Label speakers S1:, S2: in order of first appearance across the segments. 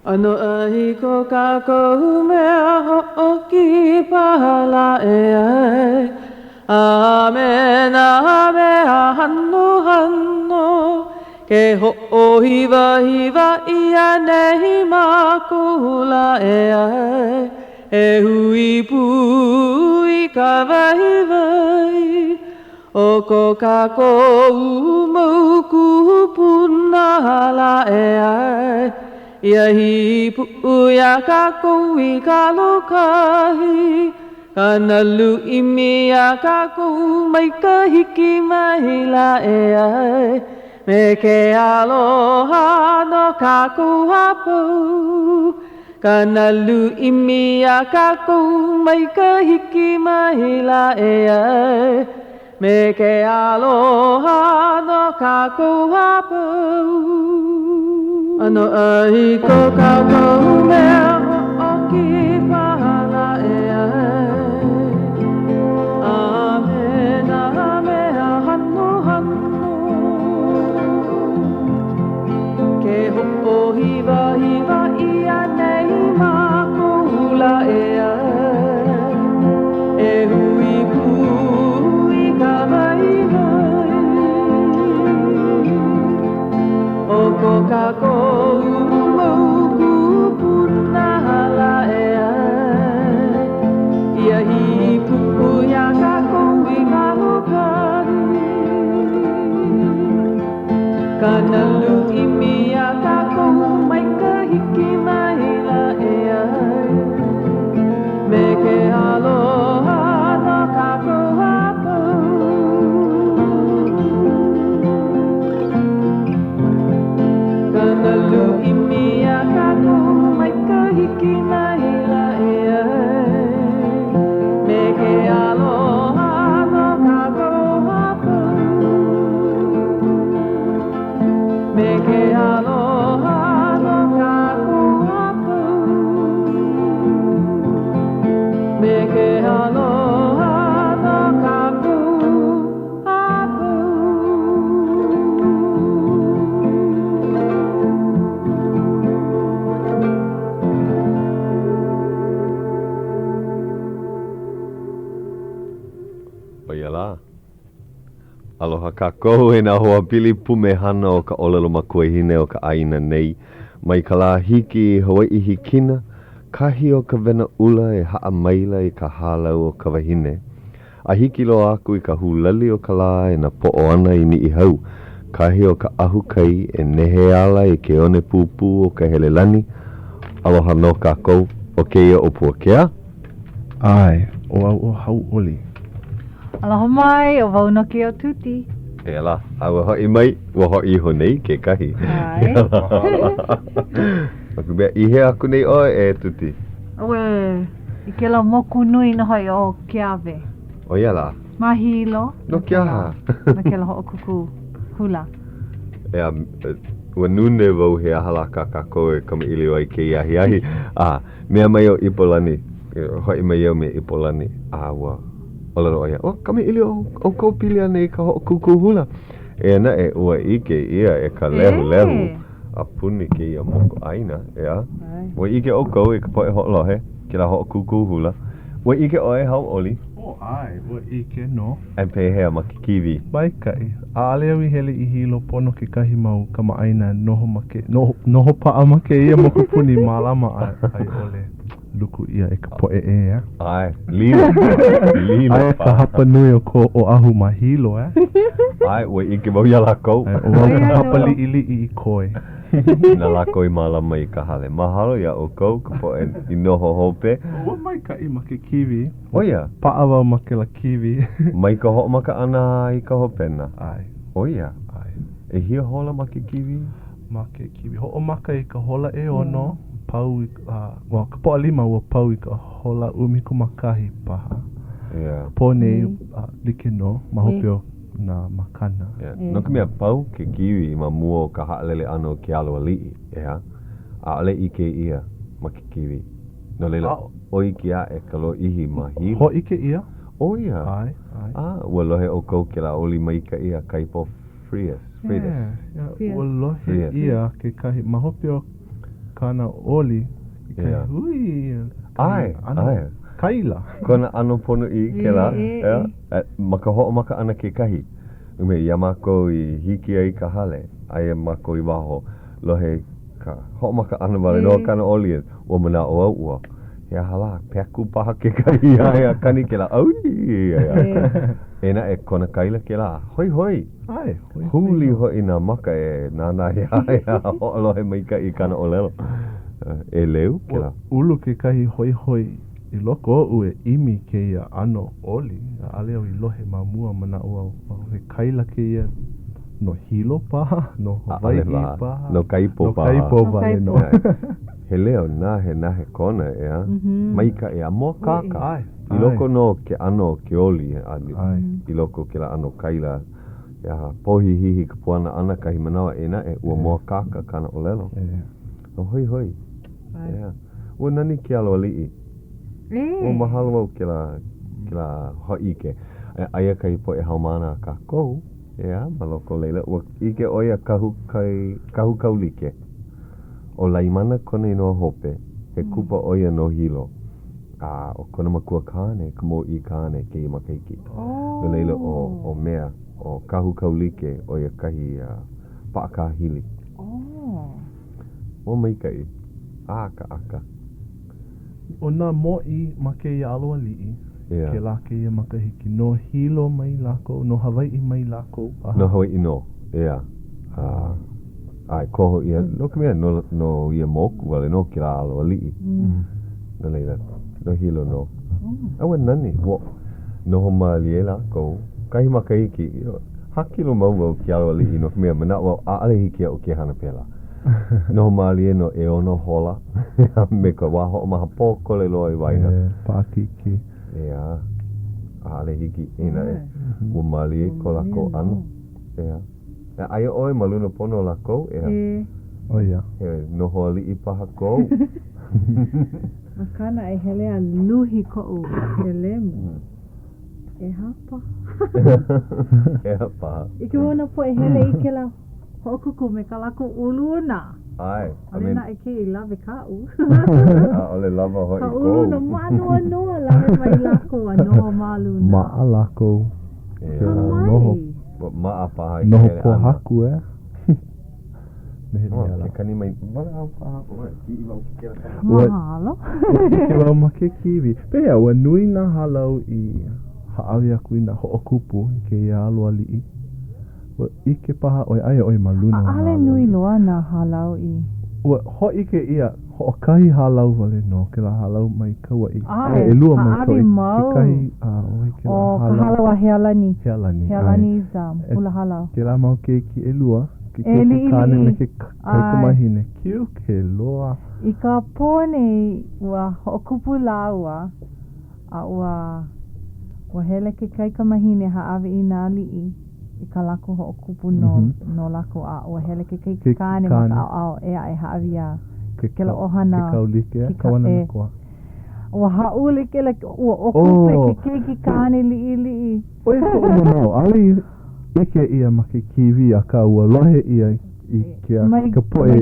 S1: Ano ahi ko kako mea ho'oki pahala e ai. Amen, amen, hanno, hanno. Ke ho'ohiva, hiva, ia nehi makula e ai. E hui pui ka vai vai. O ko kako umauku punahala e ai. Ia hipu ia kako I kalokahi. Kanalu imi ia kako mai ka hiki mai la e ai. Me ke aloha no kako hapau. Kanalu imi ia kako mai ka hiki mai la e ai. Me ke aloha no kako hapau. Ano ai ko kako mea ho'oki pahala e ai. Amen, amen, hanno, hanno. Ke ho'ohiva, hiva, ia nei makula e ai. E hui pui ka vai vai. O ko kako umauku punahala e ai. Ia hipu ia kako I kalokari. Kanalu imi ia kako mai ka hiki mai la e ai. Me ke aloha no kako hapau. Kanalu imi ia kako mai ka hiki mai la e ai. Me ke aloha no kako hapau. Me ke aloha no kako hapau. Me ke aloha no kako hapau.
S2: Oiala. Aloha kākou e nā hoa pili pumehana o ka olelo makuahine o ka aina nei. Mai ka la hiki Hawai'i hikina, kahi o ka vena ula e haa maila I ka halau o ka wahine. A hiki lo aku I ka hulali o ka la e na po'o ana I ni I hau. Kahi o ka ahu kai e nehe ala I ke one pupu o ka helelani. Aloha no kākou o keia o Puakea.
S3: Ai, o au o Hauʻoli.
S4: Aloha mai, o wau no ki o Tuti.
S2: E ala, awa hoi mai, wa hoi honei ke kahi.
S4: Ai.
S2: Aku bea ihe aku nei oe e Tuti.
S4: Oe, I ke la moku nui na hoi o Keawe.
S2: O ia la.
S4: Mahilo.
S2: No kia ha.
S4: Na ke la hoʻokuku hula.
S2: Ea, ua nune wau he ahala ka kako e kama ili o ai ke iahi ahi. Mea mai o Ipolani. Hoi mai au me Ipolani. Ua. Olaro oia, kami ili o kou pili ane I ka hoʻokuku hula. E na e ua ike ia e ka lehu. A puni ke ia moko aina, ea. Ua ike o kou e ka poe hoʻolohe, ke la hoʻokuku hula. Ua ike oe Hauʻoli.
S3: Ai, ua ike no.
S2: E pehea ma ke kiwi.
S3: Mai kai. A ale au I hele I hilo pono ke kahi mau kama aina noho paa ma ke ia moko puni malama ai ole. Luku ia e ka poe e, ya.
S2: Ai, lilo.
S3: Ai, ka hapa nui o ko o ahu mahilo,
S2: Ai, ua ike mau ia lakou.
S3: Ai, o wau ka hapa li I koe.
S2: Na lakou I malama I ka hale. Mahalo ia o kou, ka poe I noho hope.
S3: Ua mai ka I ma ke kiwi.
S2: O ia.
S3: Paa wau ma ke la kiwi.
S2: Mai ka hoʻo maka ana I ka hopena.
S3: Ai.
S2: O ia.
S3: Ai.
S2: E hia hola ma ke kiwi?
S3: Ma ke kiwi. Hoʻo maka I ka hola e ono. Pau ka poa lima ua pau I ka hola umi kumakahi paha.
S2: Yeah.
S3: Pone like no, mahope o na makana.
S2: No ka mea pau ke kiwi ma mua o ka haalele ano ke alo ali'i, ea. A ale ike ia ma ke kiwi. No leila, o ike a e ka lo ihi ma hilo.
S3: Ho ike ia?
S2: O ia.
S3: Ai.
S2: Ua lohe o kou ke la oli maika ia kaipo frias.
S3: Ua lohe ia ke kahi mahope o kana oli.
S2: Yeah.
S3: Hui.
S2: Ai.
S3: Kaila.
S2: Kona ano pono I ke la. Maka ho'omaka ana ke kahi. Ume ia mako I hiki ai ka hale. Aia mako I waho. Lohe ka ho'omaka ana wale no kana oli. Ua mana o au ua. Ia hala, peaku paha ke kahi aia kani ke la. Aui. Ena e kona kaila ke la. Hoi.
S3: Ai.
S2: Huli hoi nā maka e nāna ia ho'olohe maika I kana olelo. E leu ke la.
S3: Ulu ke kahi hoi. I loko o e imi ke ia ano oli. A aleo I lohe mamua mana o he kaila ke ia no hilo paha, no Hawai'i paha.
S2: No kaipo paha.
S3: No kaipo vale no.
S2: He leo nahe kona ea. Maika e amoa kaka. I loko no ke ano ke oli. I loko ke la ano kaila. Ia pohi hihi ka puana ana kahi manawa ena e ua moa kaka kana olelo. No hoi. Ua nani ke alo ali'i. Ua mahalo au ke la ho'ike. Aia kai po e haumana ka kou. Ea, maloko leila. Ua ike oia kahu kaulike. O laimana kona inoa hope. He kupa oia no hilo. O kona makua kāne, kamo I kāne ke I makaiki. No leila o mea, o kahu kaulike oia kahi paakahili. O maikai. Aka.
S3: O nā mo'i ma ke ia aloa li'i. Ke la ke ia makahiki. No hilo mai lako, no Hawai'i mai lako.
S2: No Hawai'i no, ai, koho ia, no ka mea, no ia moku wale no ke la aloa li'i. No leila, no hilo no. Awa nani, noho maali e lako, kahi makahiki, hakilo mau ke aloa li'i no ka mea, mana wau aale hiki au ke hana pela. No maali e no e ono hola, me ka waho o maha pōkole loa I waina.
S3: Pākiki.
S2: Ea, aale hiki ina e. Ua maali e ko lako ano. Ea. Aia oe maluna pono lako, ea.
S3: Oia.
S2: Noho ali I paha kou.
S4: Makana e hele a luhi ko'u e lemu. E hapa.
S2: E hapa.
S4: Ike wana po e hele I ke la hokuku me ka lako uluna.
S2: Ai.
S4: Ale na e ke I lave ka'u.
S2: Ole lava hoi
S4: ka
S2: kou.
S4: uluna manua noa lave mai lako a noho maluna.
S3: Ma'a lako.
S4: Noho.
S2: Ma'a paha I
S3: Noho
S2: hele
S3: ko
S2: ana.
S3: haku e.
S2: Ke kani mai, wala au paha oe. I wau ki kera kani.
S4: Mahalo.
S3: Ke wau ma ke kiwi. Pea, ua nui nā halau I haawi aku I nā ho'okupu I ke ia aloa li'i. Ua ike paha oi aia oi maluna.
S4: Ale nui loa nā halau I.
S3: Ua ho ike ia, ho'okahi halau wale no, ke la halau mai kauai.
S4: Ai,
S3: E lua mai
S4: haawi
S3: kauai.
S4: mau.
S3: Ke kahi, oi ke la
S4: O ka
S3: halau.
S4: halau a healani.
S3: Healani.
S4: Healani zam, ula halau.
S3: Ke la mau keiki e lua. Ke
S4: E li
S3: keiki kāne
S4: ili.
S3: me ke kaikumahine. Kiu ke loa.
S4: I ka pōne ua ho'okupu la ua, a ua hele ke kaikamahine haawi I nā li'i. I ka lako ho'okupu no lako a ua hele ke kāne ma ka au ea e haawi a ke la ohana.
S3: Ke kaulike e, kawana na koa.
S4: Ua haule ke la, ua okupe ke keiki kāne li'i.
S3: Oe ko o manao, ali eke ia ma ke kiwi a ka ua lohe ia I ke poe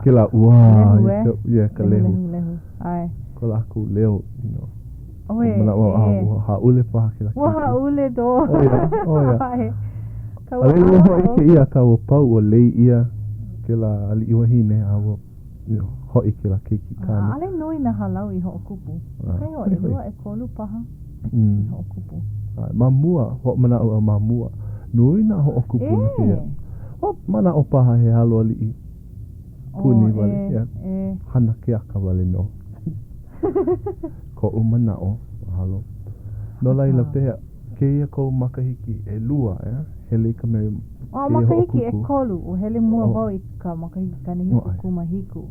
S3: ke la ua. Ia ka lehu.
S4: Lehu, ai.
S3: Ko lako leo, you know.
S4: Oe,
S3: Ua haule paha ke la kiwi.
S4: ua haule do.
S3: Oia. Ale ua hoa ike ia ka ua pau o lei ia ke la ali iwahine a ua hoi ke la keiki kāne.
S4: Ale nui na halau I ho'okupu. Kai ho e lua e kolu paha I ho'okupu.
S3: Mamua, ho mana o mamua. Nui na ho'okupu na kia. Ho mana o paha he halo ali I. Puni wale, ia. Hana ke aka wale no. Ko umana o halo. No laila pea, ke ia kou makahiki e lua, hele ka me
S4: O makahiki e kolu, o hele mua ho I ka makahiki kanihiku kumahiku.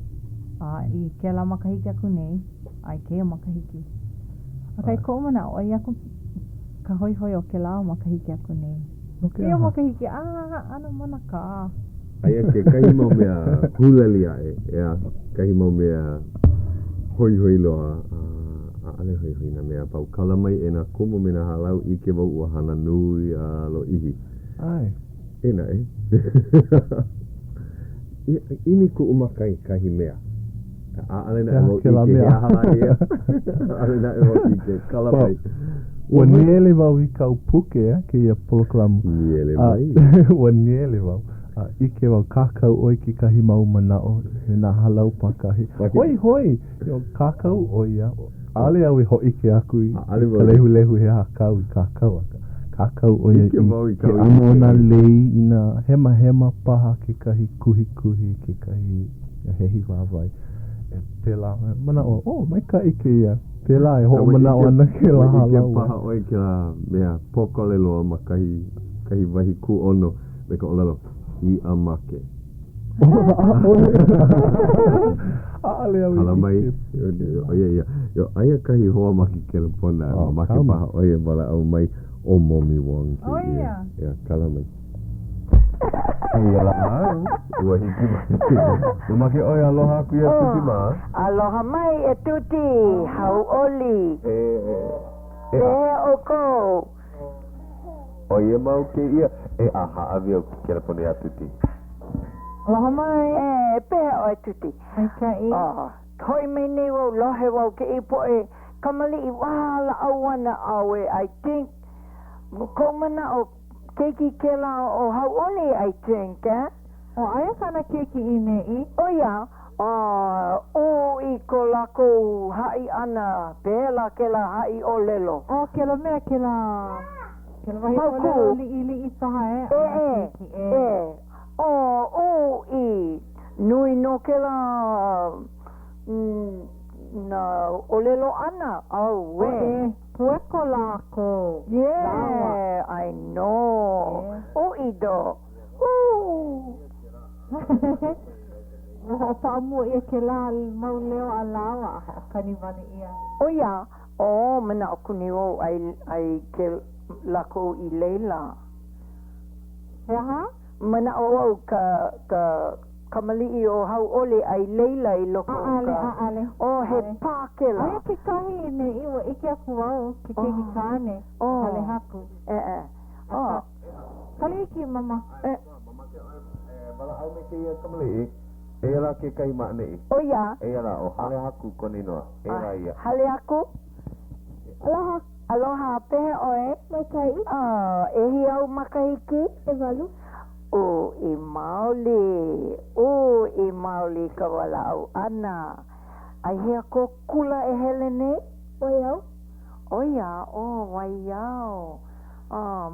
S4: I ke la makahiki aku nei, ai ke makahiki. Akai ko mana o ia ku ka hoi o ke la makahiki aku nei. Ke makahiki, ana mana ka.
S2: Aia ke kahi mau mea hulali ae, ea, kahi mau mea hoi loa, ale hoi na mea pau kalamai e na kumu me na halau I ke wau ua hana nui a lo ihi.
S3: Ai.
S2: Ina Imi ku umakai kahi mea. Ale na mo ike haia. Ale na mo ike kala mai.
S3: Ua niele wau I kau Puakea ke ia poloklamu.
S2: Niele mai.
S3: Ua niele wau. Ike wau kakau oi ki kahi mau manao. E nā halau pakahi. Hoi hoi. Kakau oi ia. Ale au I hoi ke aku I ka lehu he hakau I kakau aka. Kakau oi I ke amona lei ina hema hema paha ke kahi kuhi kuhi ke kahi hehi wawai. E pela mana mai ka ike ia. Pela e ho mana ana ke la halau.
S2: Ke paha oi ke la mea pokole loa ma kahi wahi ku ono me ka olelo I amake.
S3: Ale au
S2: Hala mai ia yo aia kahi hoa maki kelepona ma ke paha oi e wala au mai o momi wang.
S4: Oh ia.
S2: Ia kala mai. Ia la ua hiki mai. Numa ke oi aloha ku ia tuti ma.
S5: Aloha mai e tuti, hauʻoli. E oko.
S2: O ia mau ke ia e aha avi o kelepona ia tuti.
S4: Aloha mai.
S5: E pehe oi tuti.
S4: Mai ka I.
S5: Hoi mai nei wau lohe wau ke I po e kamali I wala au ana au e I think komana o keiki kela o hauʻoli I think
S4: O aia kana keiki I nei.
S5: O ia o I ko lako hai ana pela kela hai o lelo.
S4: O kela mea kela wahi o lelo li I paha
S5: O I nui no kela na o lelo ana au we.
S4: Pueko lako.
S5: Yeah, I know. O I do.
S4: O paamu ia ke la mau leo a lawa kani vani ia.
S5: O ia, mana o kuni o ai ke lako I leila.
S4: Heha?
S5: Mana o ka kamali o hauʻoli ai leila I loko
S4: Ale.
S5: O he pākela.
S4: Aia ke kahi ne iwa ike aku au ke keiki kāne. Hale haku. Kaliki mama.
S2: Wala au me ke ia kamali E la ke kai maʻanei.
S5: O ia.
S2: E la o hale haku koni noa. E la ia.
S5: Hale haku. Aloha pehe oe.
S4: Mai kai.
S5: E hi au makahiki.
S4: E walu.
S5: O I maoli ka wala au ana. Ai hea ko kula e hele nei.
S4: O iau.
S5: O ia. Wai au.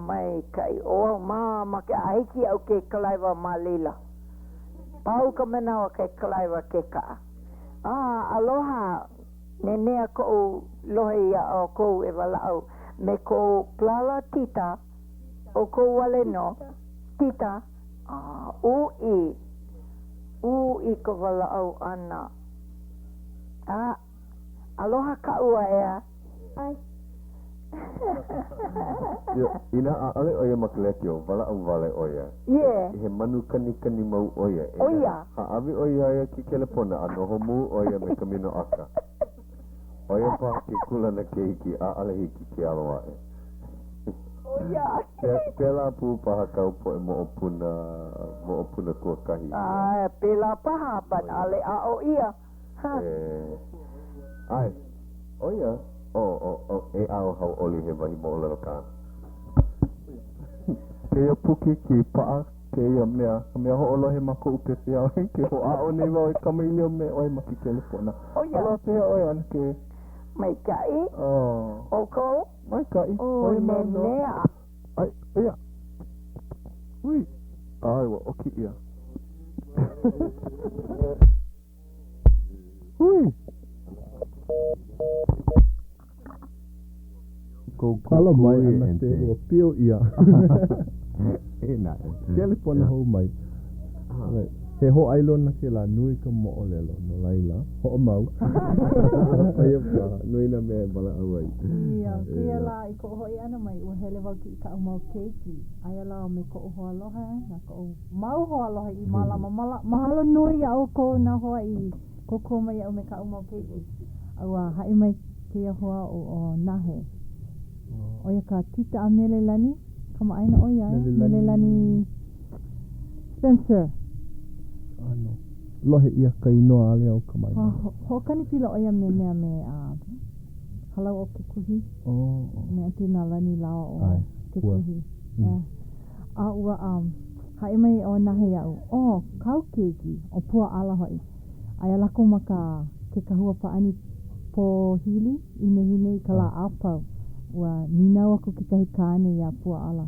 S5: Mai kai. Ma ke aiki au ke kalaiwa ma lila. Pau ka manawa ke kalaiwa ke ka. Aloha. Nenea ko lohe ia o ko e wala au. Me ko plala tita. O ko wale no. Tita. Ui ko wala au ana. Aloha ka ua ea.
S4: Ai.
S2: Ina ale oia makalekio, wala au wale oia.
S5: Yeah.
S2: He manu kani mau oia.
S5: Oia.
S2: Haawi oia ia ki kelepona, anoho mu oia me kamino aka. Oia pa ke kula na keiki, ale hiki ke aloa e.
S5: Oia.
S2: Pela pu paha kau po e mo opuna kua kahi.
S5: Pela paha, but ale o ia.
S2: Ai, oia. E au hauʻoli he wahi mo olelo ka.
S3: Ke ia puki ki paa, ke ia mea hoʻolo he mako upe whiau, ke ho a o nei wau e kamailio me oi maki telefona.
S5: Oia.
S3: Aloha pēa oi ana ke.
S5: Mai kai. Oko.
S3: Mai kai.
S5: Nenea.
S3: Ai, ia. Ui. Ai, wa oki ia. Ui. Kala mai ana te ua pio ia. Telefona hou mai. He ho ailona ke la nui ka mo'o lelo no laila. Ho mau.
S2: Aia pa, nui na mea bala awai.
S4: Ia, kia la I ko hoi ana mai ua hele wau ki ka umau keiki. Aia la me ko ho aloha, na ko mau ho aloha I malama mahalo nui au ko na Hawai'i. Ko mai au me ka umau keiki. Aua hai mai kia hoa o nahe. Oia ka tita a Melelani, kama aina oia Melelani Spencer.
S3: Ano. lohe ia ka inoa ale au ka mai.
S4: Ho kani pila o ia me mea me halau o ke kuhi. Me atina lani lao o ke kuhi. A ua hae mai o nahe au. Kau keiki o pua ala hoi. Ai lako maka ke kahua paani po hili hine ka la apau. Ua ninau aku ki kahi kāne ia pua ala.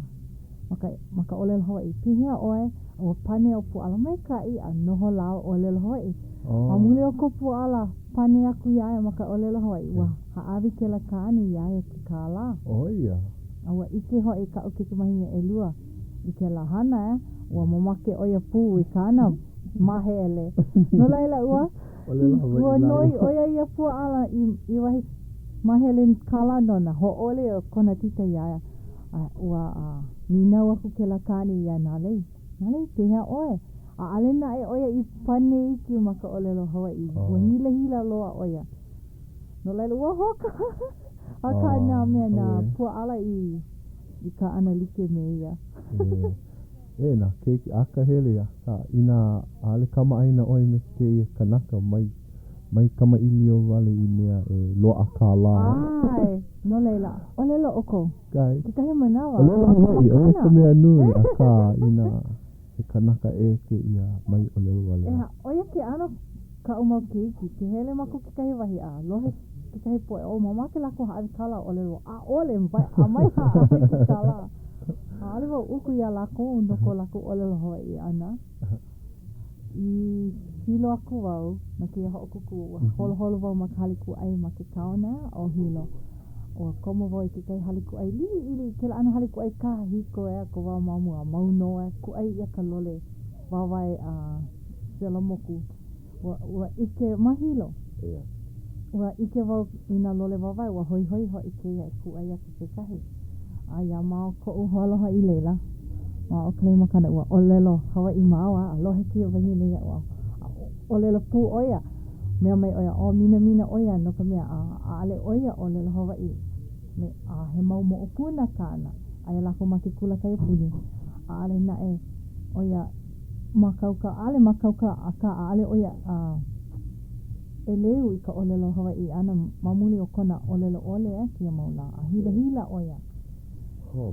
S4: Maka olelo Hawai'i. Pihea oe, ua pane o pua ala. Mai kai a noho lao olelo Hawai'i. Mamuli o ko pua ala. Pane aku iaia maka olelo Hawai'i. Ua haawi ke la kāne iaia ki kā la.
S3: Ia.
S4: Ua ike hoi ka uke ke mahine e lua. Ike la hana ua mamake oia pū i kāna mahele. No laila ua. Ua noi oia ia pua ala i wahi mahele kala nona. Ho ole o kona tita iaia. Ua ninau aku ke la kāne ia nalei. Nalei pehea oe. Alena e oia i pane iki maka olelo Hawai'i. Ua hila loa oia. No laila ua hoka. Haka nā mea nā pua ala i ka ana like me ia.
S3: Nā keiki akahele a. Ina ale kama aina oi me ke ia kanaka mai kama ilio wale i mea e loa ka la.
S4: Ai, no leila. Olelo oko.
S3: Kai.
S4: Ki kahi manawa.
S3: Olelo Hawai'i. Oe ka mea nui a ka ina e kanaka e ke ia mai olelo wale.
S4: Oia ke ano ka umau keiki. Ke hele mako ki kahi wahi a. Lohe ki kahi poe. O mama ke lako haawi kala olelo. A ole mbai. A mai haawi ki kala. Aliwa uku ia lako unoko lako olelo Hawai'i ana. I hilo aku wau na kia hoʻokuku holo wau ma ka haliku ai ma ke kaona o hilo. O komo wau i ke kai haliku ai ili ke la ano haliku ai ka hiko ko wau maumua mauno ku ai ia ka lole wawai selamoku. Ua ike mahilo. Ua ike wau ina lole wawai ua hoi ho ike ia ku ai ake ke kahi. Ia mao ko uholoha i leila. Ma o kale makana ua olelo Hawai'i maua alohe kia wahine ia ua olelo pū oia mea mai oia o mina oia no ka mea a ale oia olelo Hawai'i me he mau mo o puna kāna aia lako maki kula kai puni a ale na e oia makauka a ka a ale oia e leu i ka olelo Hawai'i ana mamuli o kona olelo ole kia maula a hila oia. O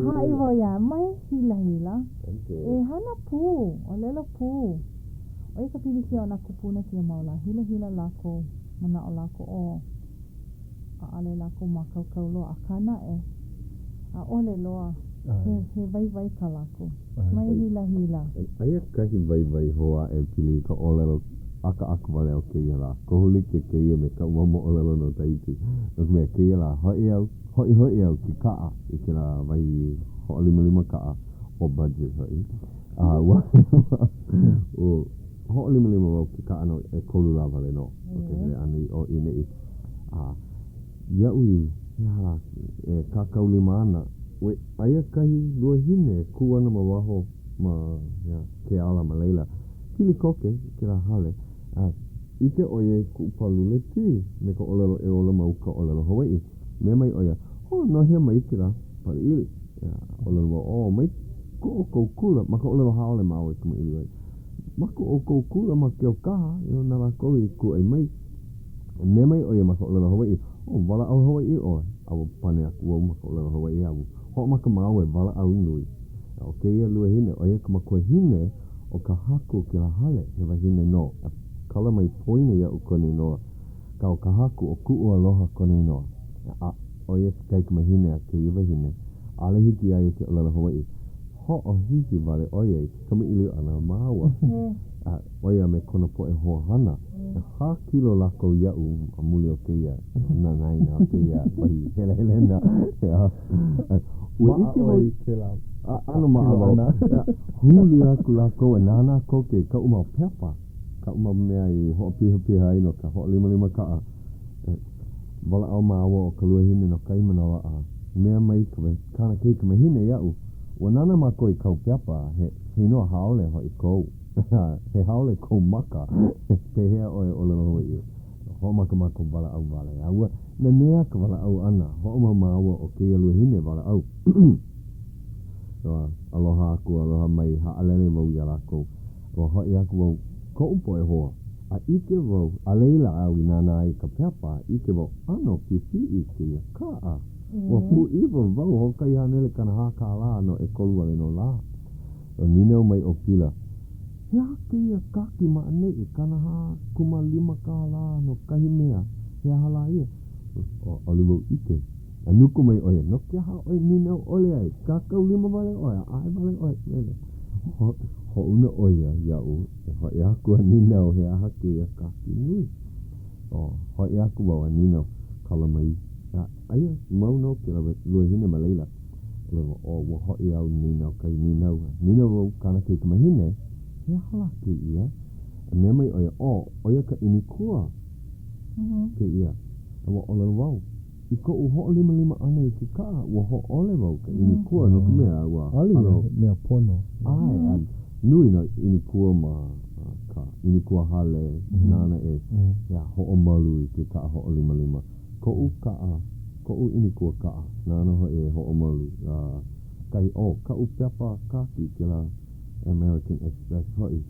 S4: hai voia mai hila. E hana pū, o lelo pū. O ika pilisi o na kupuna kia maula. Hila lako, mana o lako o. A ale lako makaukau loa. A kana e. A ole loa. He vai ka lako. Mai hila.
S2: Aia kahi vai hoa e pili ka olelo aka wale o keia la. Kohuli ke keia me ka umamo olelo no taiti. Nuk mea keia la hoi au ki kaa i ke la vai ho lima kaa o budget hoi. Ho lima wau ki kaa no e kolu la vale no. Okay, hele ani o ine ia ui e kakau lima ana. We aia kahi lua hine ku ana ma waho ma ke ala ma leila. Kili koke ke la hale. Ike oie ku palule ti me ka olelo e ola ma uka olelo Hawai'i. Me mai oia, no hea mai kira, pari ili. Olelo mai ko o kula, maka olelo haole ma oe kuma ili wai. Maka o kula ma ke o kaha, na la koe ku ai mai. Me mai oia maka olelo Hawai'i. Wala au Hawai'i oe. Awa pane aku wau maka olelo Hawai'i awu. Ho maka maue, wala au nui. O ke ia lua hine, oia ka makua hine o ka haku ki la hale, he wa hine no. Kala mai poine ia u kone noa. Ka o ka haku o ku aloha kone noa. Oia kai ka mahine a ke iwa hine. Ale hiki ai ke olelo Hawai'i. Ho o hiki wale oia kama ili ana maawa. Oia me kona po e hoa hana. Ha kilo lako iau a muli o ke ia. Na naina o ke ia. Wahi hele na. Ua ike wai ke la. Ano maawa. Huli aku lako e nana koke ka umau pepa. Ka umau mea i ho piha ino ka ho lima kaa. Wala au maawa o ka lua hine no ka imanawa mea mai kana kei ka mahine iau. Ua nana ma koe kau peapa he noa haole ho i kou. He haole kou maka. Te hea oe olelo Hawai'i. Ho maka wala au wale. Ua na nea ka wala au ana. Ho umau maawa o kei lua hine wala au. Aloha aku, aloha mai haalele wau ia lako. Ua hoi aku wau ko upo e hoa. A ike wau, a leila au I nana ai ka pepa, ike wau ano pisi I ke ia kaa. Wa pu iwa wau hokai hanele kana haka la no e kolu wale no la. O nineo mai o pila. Hea ke ia kaki ma ane I kana ha kuma 5 ka la no kahi mea. Hea hala ia. O oliwau ike. A nuku mai oia, no kia ha oi nineo ole ai. Kakau 5 wale oia, ai wale oia. Ho una oia iau, ho I aku a ninau he aha ke ia kaki nui. Ho I aku wau a ninau kala mai. Aia, mau no ke lawe lua hine ma leila. Wa ho I au ninau kai ninau. Ninau wau kana ke kamahine, he hala ke ia. A mea mai oia, oia ka inikua ke ia. Awa ole wau. I ko u ho 5 ana I ke kaa, wa ho ole wau ka inikua no ka mea.
S3: Ali mea pono.
S2: Ai, nui na inikua ma ka inikua hale nana e ya ho'o malu I ke kaa ho'o 5. Ko u inikua kaa nana ho e ho'o malu kai ka u pepa kaki ke la American Express hoi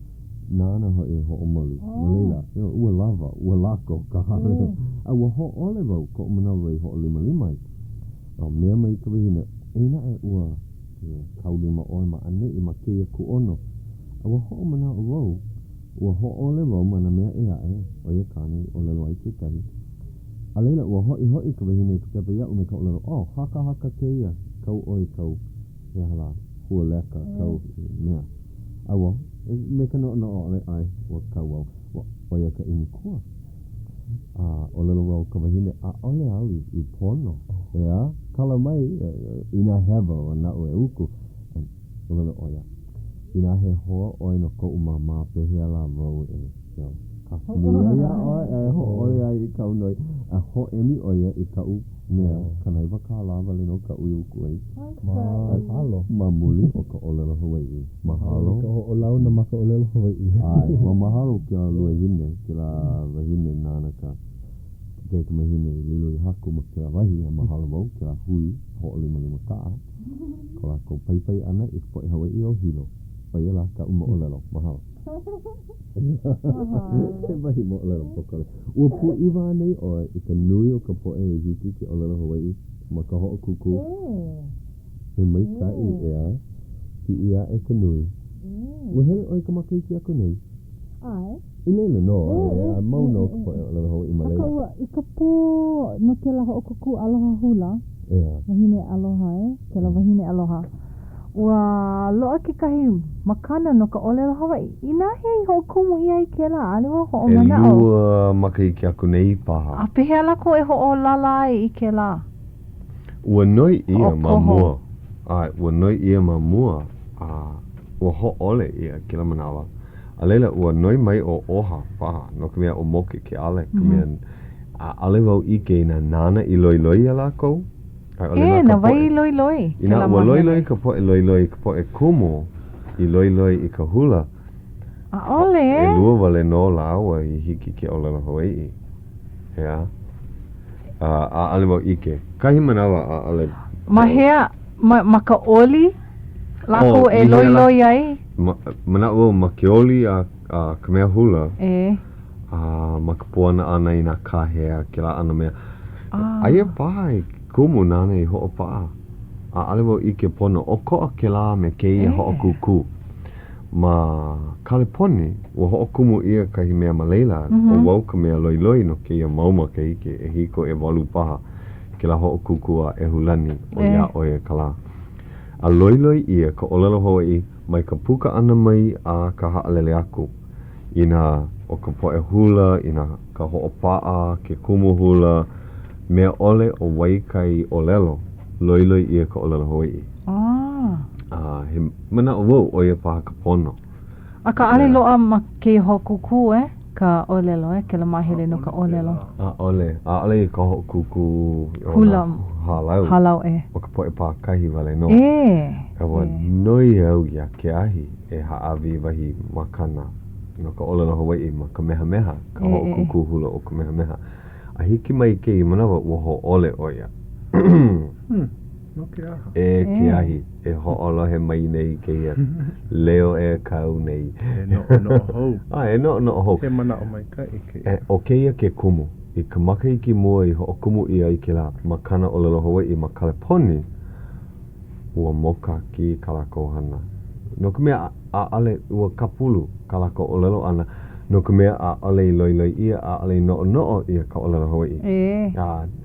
S2: nana ho e ho'o malu malela ua lava ua lako ka hale a ua ho ole wau ko manawa I ho'o 5 mea mai ka wihina eina e ua kau 5 oi ma ane I ma keia ku ono Awa ho'o mana o wau, ua ho'o le wau mana mea e ae, o ia kane o lelo ai ke kahi. A leila ua hoi ka wahine ka pepa iau me ka o lelo, haka ke ia, kau oi kau, ia hala, hua leka, kau mea. Awa, me ka no o le ai, ua kau wau, o ia ka inikua. O lelo wau ka wahine, a ole au I pono, ea, kala mai, ina hewa o na o e uku, o lelo o ia. Ina he hoa oi no ko umama pehea la vau ka mua ia oi ho oi ai I kau noi a ho emi oia I kau mea kanaiwa ka lava le no ka ui uku ai mahalo mamuli o ka olelo Hawai'i mahalo
S3: ka o lau na maka olelo Hawai'i
S2: ai mahalo ki a lua hine ki la wahine nana ka ke ka mahine lilo I haku ma ki la wahi a mahalo wau ki la hui ho 5 kaa ko la ko pai ana I po Hawai'i o hilo Pai la ka uma olelo, mahalo. He mahi mo olelo pokale. Ua pu iwa nei oi I ka nui o ka poe e hiki ki olelo Hawai'i ma ka ho'o kuku. He mai kai ea ki ia e ka nui. Ua hele oi ka makaiki ako nei.
S4: Ai.
S2: I leila no, a mau no ka poe olelo Hawai'i ma leila.
S4: Aka I ka po no ke la ho'o kuku aloha hula. Wahine aloha ke la wahine aloha. Ua loa ke kahi makana no ka olelo Hawai'i. Ina hei ho kumu ia I ke la aliwa ho o manao.
S2: E lua makaiki aku nei paha.
S4: A pehea lako e ho o lala I ke la.
S2: Ua noi ia ma mua. Ua noi ia ma mua. Ua ho ole ia ke la manawa. A leila ua noi mai o oha paha. No ka mea o moke ke ale. Ka mea ale wau ike ina nana I loi a lako.
S4: Na wai loi.
S2: Ina ua loi ka poe loi ka poe kumu I loi I ka hula.
S4: A ole
S2: E lua wale no la awa I hiki ke olelo Hawai'i. Hea. A ale wau ike. Kahi manawa a ale.
S4: Ma hea, ma ka oli lako e loi ai.
S2: Manawa ma ke oli a ka mea hula. Ma ka puana ana I nā kahea ke la ana mea. Aia paha kumu nana I ho'o paa. A ale wau ike pono o ko'a ke la me ke ia ho'o kuku. Ma Kaleponi, ua ho'o kumu ia kahi mea maleila. O wau ka mea loi no ke ia mauma ke ike e hiko e walu paha. Ke la ho'o kuku a e hulani o ia oe ka la. A loi ia ka olelo Hawai'i mai ka puka ana mai a ka ha'alele aku. Ina o ka poe hula, ina ka ho'o paa, ke kumu hula, mea ole o waikai olelo, loi ia ka olelo Hawai'i. He mana o wau o ia paha ka pono.
S4: A ka ale loa ma ke hokuku ka olelo ke la mahele no ka olelo.
S2: Ole. A ale ka hokuku
S4: hula halau
S2: o ka poe pā kahi wale no. Kawa noi au ia ke ahi e haawi wahi makana no ka olelo Hawai'i ma ka meha ka hokuku hula o ka meha. A hiki mai ke I manawa ua ho ole o ia.
S3: No ke aha.
S2: E ke ahi, e ho'olohe mai nei ke ia. Leo e kau nei.
S3: E no hou.
S2: E no hou.
S3: He mana o mai ka i ke ia.
S2: O ke ia ke kumu. I ka maka i ki mua i ho'okumu ia i ke la. Ma kana o lelo Hawai'i ma Kaleponi. Ua moka ki kalako hana. No ka mea a ale ua kapulu kalako o lelo ana. No ka mea a ale i loiloi ia, a ale i no ia ka o lelo Hawai'i.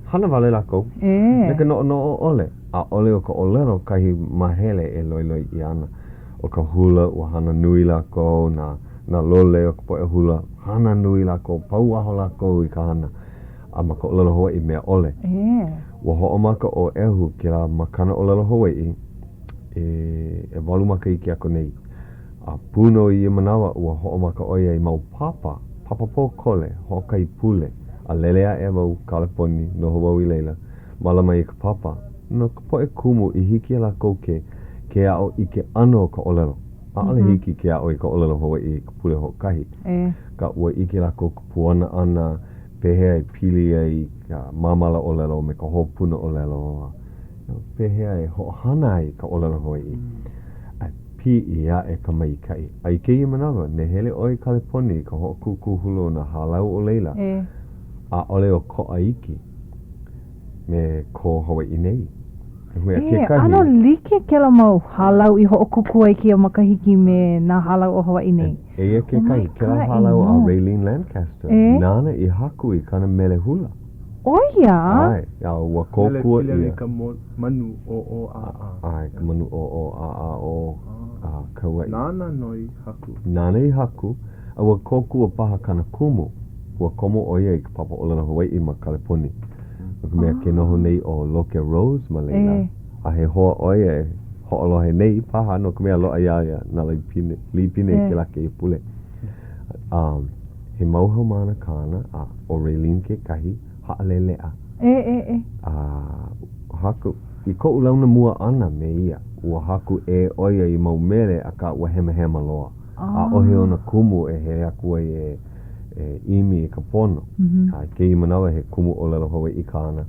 S2: Hana wale lako. Me ka no ole. A ole o ka o lelo kahi mahele e loiloi i ana. O ka hula ua hana nui lako, na lole o ka poe hula. Hana nui lako, pau aho lako i ka hana. A ma ka o lelo Hawai'i mea ole. Ua ho'omaka o ehu ki la makana o lelo Hawai'i. E walu maka i ki ako nei. A puno i manawa ua ho'omaka o ia i mau papa. Papa po kole, ho'okai pule. A lelea e wau Kaleponi no Hawaii leila. Malama i ka papa. No ka poe kumu i hiki ala kouke ke ao i ke ano ka olelo. A ale hiki ke ao i ka olelo Hawaii i ka pule hokahi. Ka ua i ke la kou puana ana, pehea i pili ai ka mamala olelo me ka hopuna olelo. Pehea e ho'ahana ai ka olelo Hawaii. Pi ia e ka maikai. Ai ke i manawa, ne hele oi Kaleponi ka ho'okuku hulo na halau o leila. A ole o ko aiki me ko Hawaii nei.
S4: Ano like ke la mau halau i ho'okuku ai ki a makahiki me na halau o Hawaii nei.
S2: Eia ke kai, ke la halau a Raylene Lancaster. Nana i haku i kana mele hula.
S4: Oia?
S2: Ai, a ua kōkua ia.
S3: Mele ka manu o a.
S2: Ai, ka manu o a o Kauai.
S3: Nana noi haku.
S2: Nana i haku, a ua kōkua paha kana kumu. Ua komo o ia i ka papa o lana Hawaii ma Kaleponi. Ka mea ke noho nei o Loke Rose ma leila. A he hoa oia e ho'olohe nei paha no ka mea loa ia na lipine ke lake i pule. He mauhau mana kāna a o Raylene ke kahi ha'alelea. Haku, i ko ulauna mua ana me ia. Ua haku e oia i mau mele a ka ua hema loa. A ohe ona kumu e he aku e imi i ka pono. Ke i manawa he kumu o lelo Hawaii i kāna.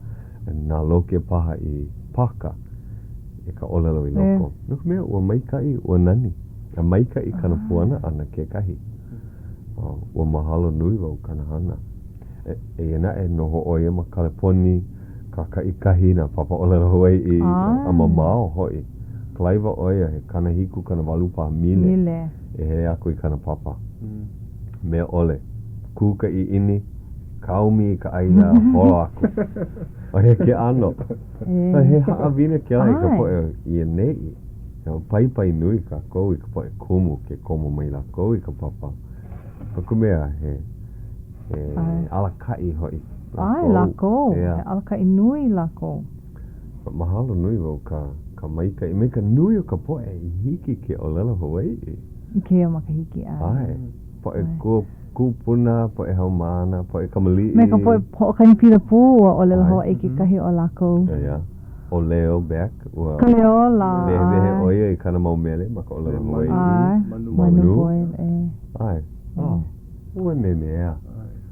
S2: Nā loke paha i paka e ka olelo i loko. Nuku mea, ua maikai, ua nani. A maikai kana puana ana ke kahi. Ua mahalo nui wau kana hana. E ina e noho oia ma Kaleponi, ka kai kahi na papa o lelo Hawaii a mamao hoi. Klaiva oia he kana hiku kana walupa mile. E he aku i kana papa. Mea ole. Kuka i ini, kaumi i ka aia, holo aku. O he ke ano. He haawina ke lai ka poe i nei. Pai nui ka kou i ka poe kumu ke komo mai la kou i ka papa. Paku mea he alakai hoi.
S4: Ai, la kou. He alakai nui la kou.
S2: Mahalo nui wau ka maika i meka nui o ka poe i hiki ke o lelo Hawaii.
S4: Ke o makahiki ai.
S2: Poe kupuna, poe haumana, poe kamali'i.
S4: Me ka poe ho'okani pila pū o lelo Hawaii ke kahi o lako.
S2: O Leo back.
S4: Ka Leo la.
S2: Vehe oia i kana mau mele maka o lelo Hawaii.
S4: Ai, manu boil
S2: Ai, ua nenea.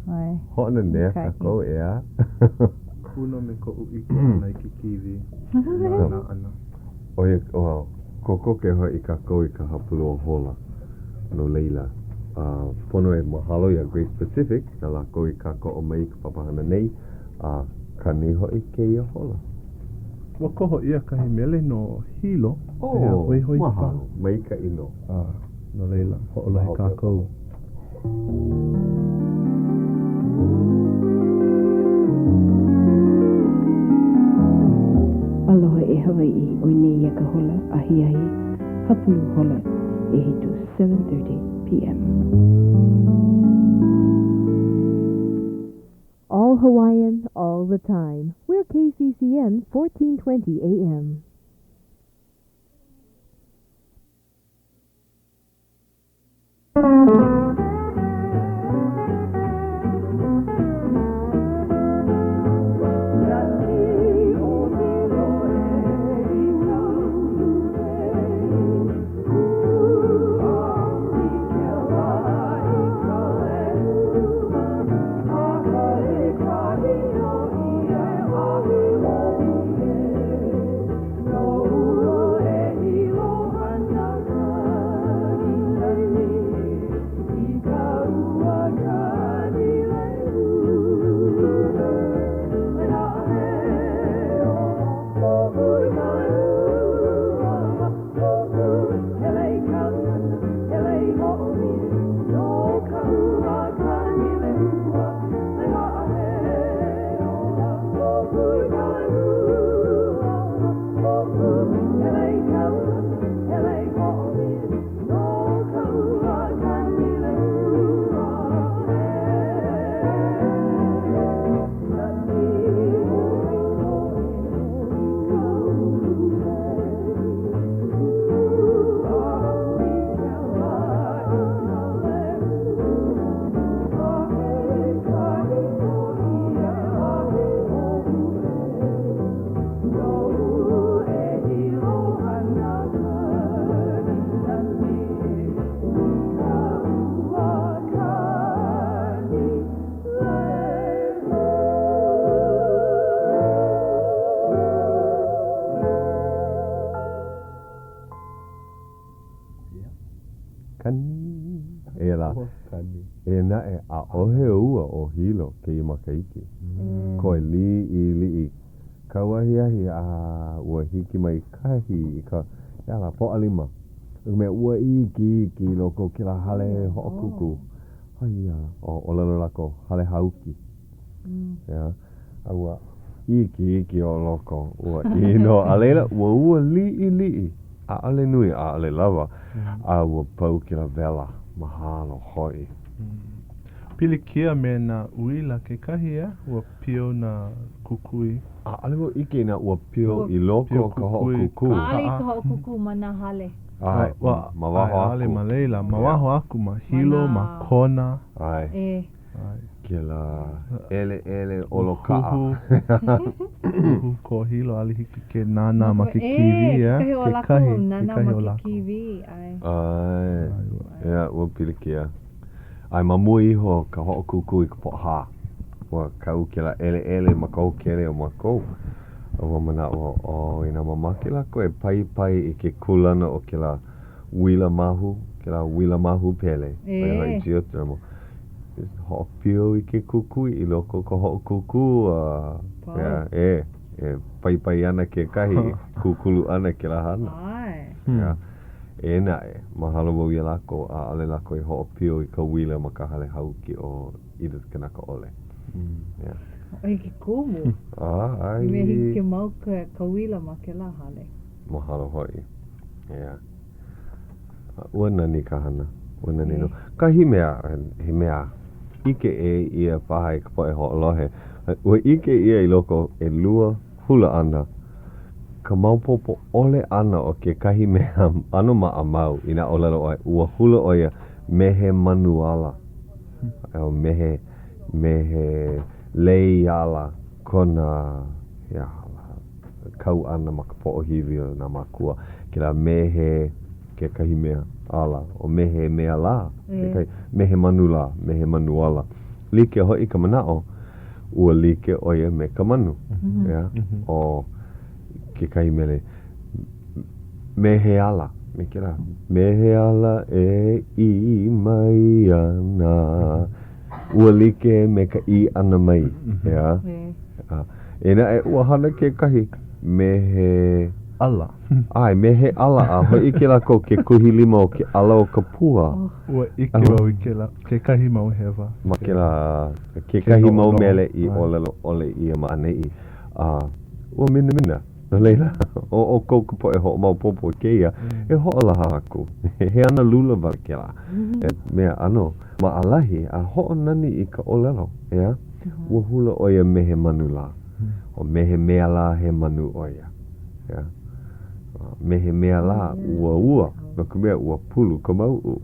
S4: Ai.
S2: Ho'ona nea ka kou ea.
S3: Kuno me ko uiki ana i ki kiwi. Ana.
S2: Oia, koko ke hoi i ka kou i ka hapulu o hola. No leila. Pono e mahalo i a Great Pacific, na lako i kako o mai ka papahana nei, ka niho i ke ia hola.
S3: Wa koho ia kahi mele no hilo.
S2: Mahalo, mai ka ino.
S3: No leila, ho'olohe kako.
S6: Aloha e Hawai'i o nei ia ka hola ahiahi, hapulu hola e hitu 7:30 p.m.
S7: All Hawaiian, all the time. We're KCCN 1420 AM.
S2: o he ua o hilo ke i makaiki. Koe li'i. Ka wahiahi a ua hiki mai kahi i ka yala po alima. Me ua iki loko ki la hale ho'okuku. Haia o lalo lako hale hauki. Ya. Aua iki o loko. Ua ino alela ua li'i. A ale nui a ale lava. A ua pau ki la vela. Mahalo hoi.
S3: Pilikia me na uila ke kahi ua pio na kukui.
S2: A ale ua ike na ua pio i loko ka ho'okuku.
S4: Ali ka ho'okuku mana hale.
S2: Ai, ma waho aku.
S3: Ale ma leila, ma waho aku, ma hilo, ma kona.
S2: Ai. Ke la ele olo kaa.
S3: Uhu ko hilo ali hiki ke nana ma ke kiwi,
S4: ke kahi o lako. Kiwi,
S2: ai. Ia, ua pilikia. Ai, ma mui iho ka ho'okuku i ka poha. Ua kau ke la ele ma kou kere o ma kou. Ua mana ina mamake la koe pai i ke kulana o ke la wila mahu pele. Oi hai geothermal. Ho'opio i ke kukui i loko ka ho'okuku. Pai ana ke kahi kukulu ana ke la hana. E nae, mahalo wau ia lako a ale lako i ho'opio i ka wila ma ka hale hauki o ida kanaka ole.
S4: Ai ke kumu.
S2: Ai.
S4: Me hiki ke mau ka wila ma ke la hale.
S2: Mahalo hoi. Ua nani ka hana. Ua nani no. Ka himea. Ike ia paha i ka poe ho'olohe. Ua ike ia i loko e lua hula ana. Ka maupopo ole ana o ke kahi mea ano maa mau ina olelo oi. Ua hula oia mehe manuala. Mehe lei ala kona kau ana maka po'o hiwi o na makua. Ke la mehe ke kahi mea ala o mehe mea la. Mehe manuala. Like hoi ka manao ua like oia me ka manu. O ke kahi mele mehe ala. Me ke la mehe ala e I mai ana. Ua like me ka I ana mai. Ena e ua hana ke kahi mehe
S3: ala.
S2: Ai, mehe ala a hoi ike lako ke kuhi lima o ke ala o ka pua.
S3: Ua ike wau ike la ke kahi mau hewa.
S2: Ma ke la ke kahi mau mele I ole I ma anei. Ua mina. No leila. O kouka po e ho mau popo ke ia. E ho ala haku. He ana lula wale ke la. Mea ano. Ma alahi a ho nani I ka olelo. Ua hula oia mehe manu la. O mehe mea la he manu oia. Mehe mea la ua. No ka mea ua pulu ka mau.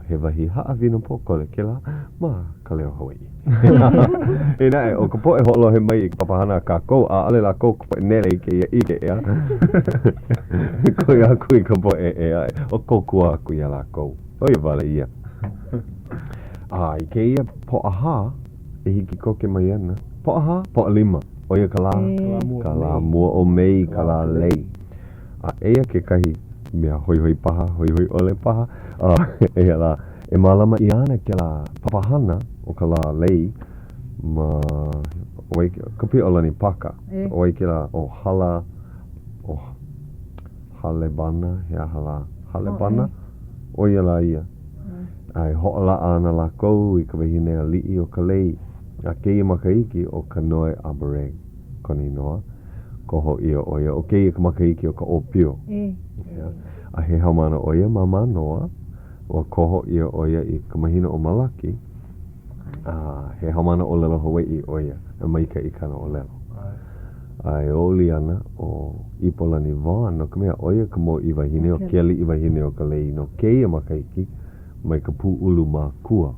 S2: He wahi haawina pokole ke la. Ma Ka Leo Hawaiʻi. E nae, o ka poe holo he mai I ka papahana ka kou. A ale la kou ka poe nele I ke ea. Koe aku I ka poe ea. O kou kua aku ia la kou. Oia wale ia. I ke ia po'aha. E hiki koke mai ana. Po'aha, po'a lima. Oia ka la mua o mei, ka la lei. Eia ke kahi mea hoi paha, hoi ole paha. Eia la, e malama I ana ke la papahana o ka la lei. Ma, ka pi olani paka. Oi ke la o hala, o halebana, hea halebana. Oia la ia. Ai ho'ala ana la kou I ka wahine a li'i o ka lei. A keia makaiki o ka noe abareg. Koni noa. Koho ia oia. O keia ka makaiki o ka opio. A he haumana oia mama noa. O koho ia oia I ka mahina o malaki. He haumana o lelo Hawaiʻi oia. A maika I kana o lelo. Ai oli ana o Ipolani Vaughn. No ka mea oia ka mo I wahine o keli I wahine o ka lei. No keia makaiki. Mai ka pu ulu mā kua.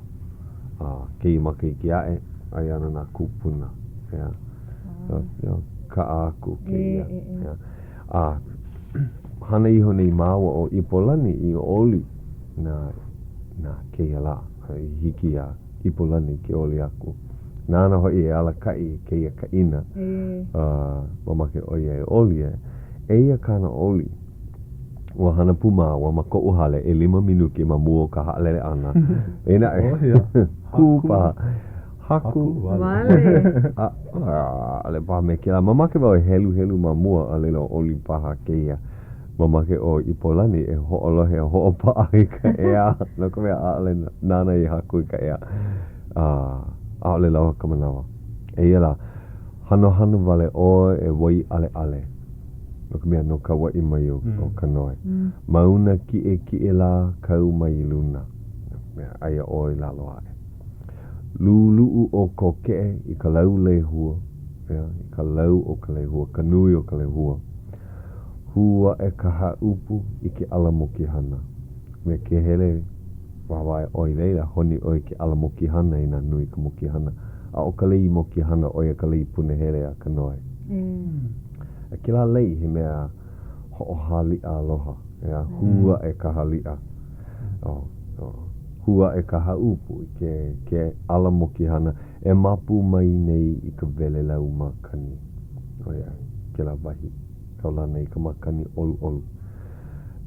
S2: Keia makaiki ae. Ai ana nā kupuna. Ka aku keia. Hana iho nei māua o Ipolani I oli nā keia la. Hiki a Ipolani ke oli aku. Nāna hoi e ala kai keia ka ina. Mamake oia e oli e. Eia kana oli. Ua hana puma ua mako uhale e 5 minuki ma mua ka haalele ana. Ena kupa haku
S4: Vale.
S2: Ale paha me kila mamake wau helu ma mua ale lo oli paha keia. Mamake o Ipolani e ho'olohe ho'opa'a i ka ea. No ka mea ale nana i haku i ka ea. Ale lau ka manawa. E ia la hano vale o e wai ale. No ka mea no ka wai mai o ka noe. Mauna ki e la kau mai luna. Mea aia o i lalo ae. Lulu'u o koke'e i ka lau lehua. I ka lau o ka lehua. Ka nui o ka lehua. Hua e ka haupu i ke alamoki hana. Me ke hele wawae oi leila honi oi ke alamoki hana i na nui ka moki hana. A o ka lei moki hana oi a ka lei punehele a ka noe. A ke la lei he mea ho'ohalia aloha. Hua e ka halia. Hua e ka haupu i ke alamoki hana e mapu mai nei i ka vele lau makani. Oia, ke la wahi. Kaulana i ka makani olu.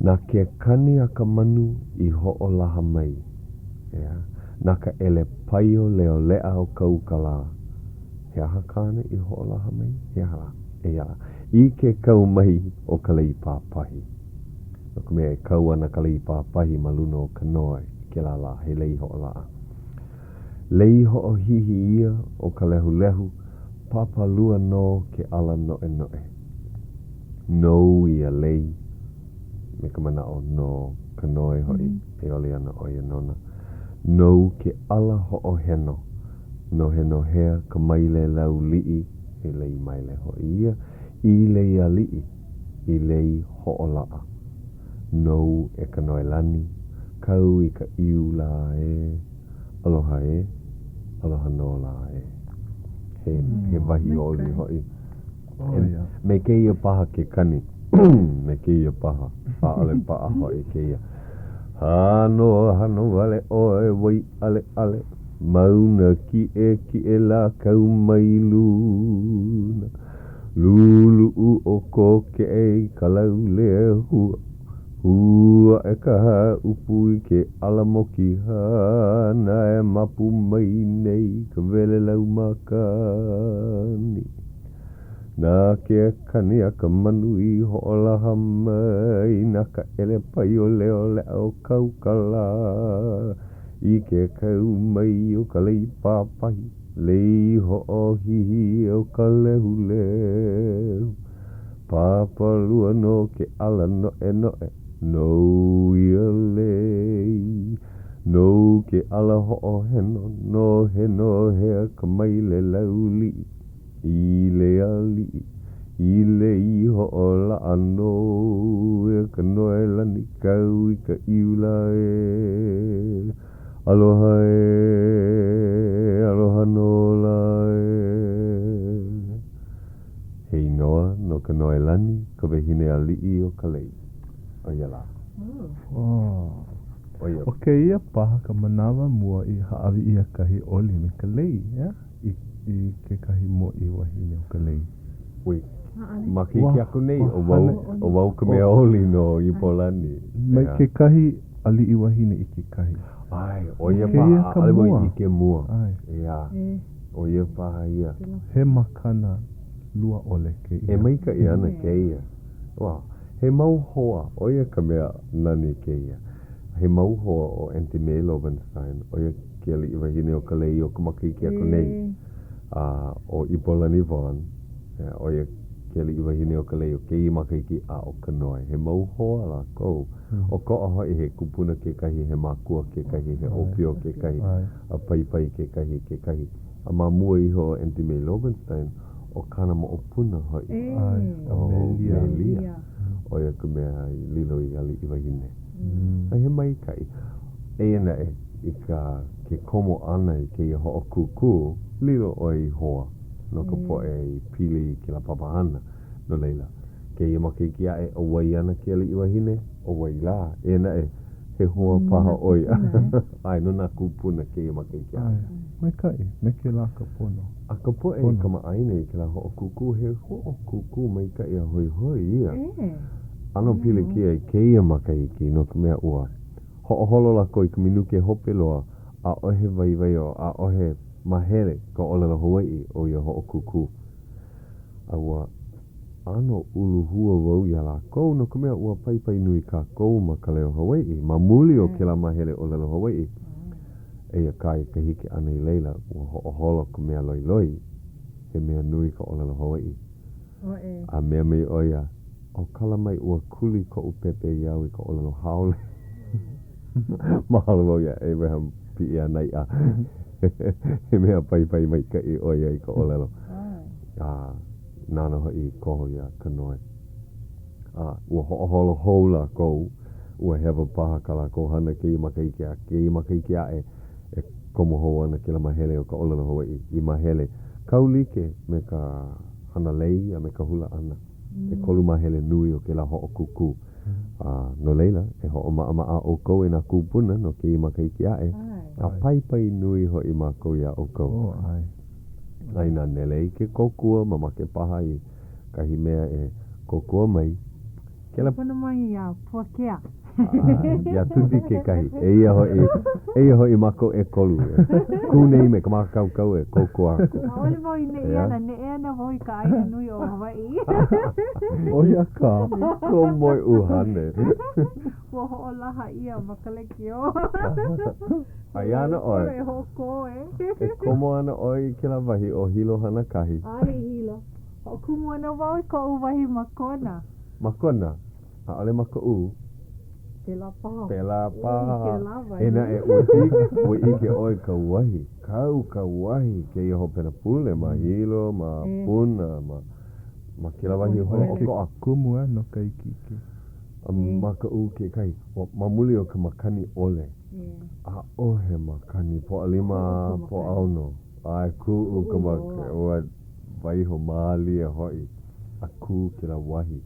S2: Nā ke kani a ka manu i ho'olaha mai. Nā ka ele paio leo lea o kaukala. He aha kāne i ho'olaha mai? He aha. E ala. I ke kau mai o ka lei pāpahi. No ka mea e kau ana ka lei pāpahi ma luna o ka noe. Ke la he lei ho'olaa. Lei ho'ohihi ia o ka lehu. Papalua no ke ala noe. No ia lei me ka mana o no ka noe hoi e ole ana o ia nona. No ke ala ho'oheno. No hea ka maile lau li'i e lei maile hoi ia. I lei a li'i i lei ho'olaa. No e ka noe lani. Kau i ka iu la e. Aloha e. Aloha no la e. He wahi oli hoi. Me ke ia paha ke kani. Me ke ia paha. Ale paha hoi ke ia. Hano vale oe wai ale. Mauna ki e la kau mai luna. Lulu'u o ko ke e ka lau lea hua. Hua e ka haupu i ke alamoki hana e mapu mai nei ka vele lau makani. Nā ke kani a ka manu i ho'olaha mai. Nā ka ele pai o leo lea o kaukala. I ke kau mai o ka lei pāpahi. Lei ho'ohihi o ka lehu. Papalua no ke ala noe. No ia lei. No ke ala ho'oheno. No hea ka maile lau li'i. I lea li'i. I lei ho'ola ano e ka noe lani kau i ka iula e. Aloha no la e. Hei noa no ka noe lani ka wehine a li'i o ka lei. Oia la.
S3: O ke ia paha ka manawa mua i haawi ia kahi oli me ka lei, I ke kahi mo i wahine o ka lei.
S2: Ui, maki ki aku nei o wau ka mea oli no i Polani.
S3: Mai ke kahi ali i wahine i ke kahi.
S2: Ai, o ia paha alewai i ke mua. Ia, o ia paha ia.
S3: He makana lua ole ke ia.
S2: E maika i ana ke ia. Wow. He mau hoa, o ia ka mea nani ke ia. He mau hoa o Auntie May Lovenstein, o ia ke ali i wahine o ka lei o ka maki ki aku nei. O Ipolani Vaughan, o ia ke ali i wahine o ka lei o ke i maki ki a o ka noe. He mau hoa la kou. O ko ahoi he kupuna ke kahi, he makua ke kahi, he opio ke kahi, a paipai ke kahi. A mamua iho o Auntie May Lovenstein, o kana mo o puna hoi. O Melia. O ia ka mea lilo i ali i wahine. He mai kai. Ena i ka ke komo ana i ke ia ho'o kuku, lilo o i hoa. No ka po e pili ki la papahana, no leila. Ke ia maki ki a o wai ana ke ali i wahine, o wai la. Ena he hoa paha oi. Ai, no nā kupuna ke ia maki ki a.
S3: Mai kai, me ke la ka pono.
S2: A ka po e ka maaine i ke la ho'o kuku, he ho'o kuku mai kai a hoi ia. Ano pile kia I keia makahiki no ka mea ua. Ho'oholo lako I ka minuke hope loa a ohe vai o a ohe mahele ka olelo Hawai'i o ia ho'okuku. Aua ano uluhua wau ia lako no ka mea ua pai nui ka kou ma Ka Leo Hawaiʻi. Ma muli o ke la mahele olelo Hawai'i. Eia kai ka hiki ana I leila ua ho'oholo ka mea loi he mea nui ka olelo Hawai'i. A mea mei oia o kala mai ua kuli ko upepe iau I ka olelo haole. Mahalo wau ia Abraham pi ia nai a. He mea pai mai ka I oia I ka olelo. Nana hoi koho ia kanoe. Ua ho'oholo houla kou. Ua hewa paha ka la ko hana ke I makahiki a e komo ho ana ke la mahele o ka olelo Hawai'i. I mahele kaulike me ka hana lei a me ka hula ana. E kolu mahele nui o ke la ho'okuku. No leila, e ho'o maa o kou e na kupuna no ke I makahiki a e. A pai nui ho I mako ia o kou. Aina nele ke kokua mama ke paha I kahi mea e kokua mai.
S4: Kela pono mai ia Puakea.
S2: Ia tuti ke kahi. Eia hoi mako e kolu. Kūnei me ka makakau e kokua ako.
S4: Ole voi ne ana voi ka aina nui o Hawai'i.
S2: Oia ka. Ko moi uhane.
S4: Ua ho'o laha ia makaleki o.
S2: Ai ana oi.
S4: E hoko e.
S2: E komo ana oi ke la wahi o hilo hana kahi.
S4: Ai hilo. O kumu ana wau ko uwahi makona.
S2: Makona? Ole mako u?
S4: Pela paha.
S2: Pela paha. Ena e ua ike oi ka wahi. Kau ka wahi ke I ho pena pule ma hilo, ma puna, ma ke la wahi ho
S3: a kumu no ka ikike.
S2: Maka u ke kai. Ma muli o ka makani ole. A ohe makani po alima po auno. Ai ku u ka maka ua waiho maali e hoi. A ku ke la wahi.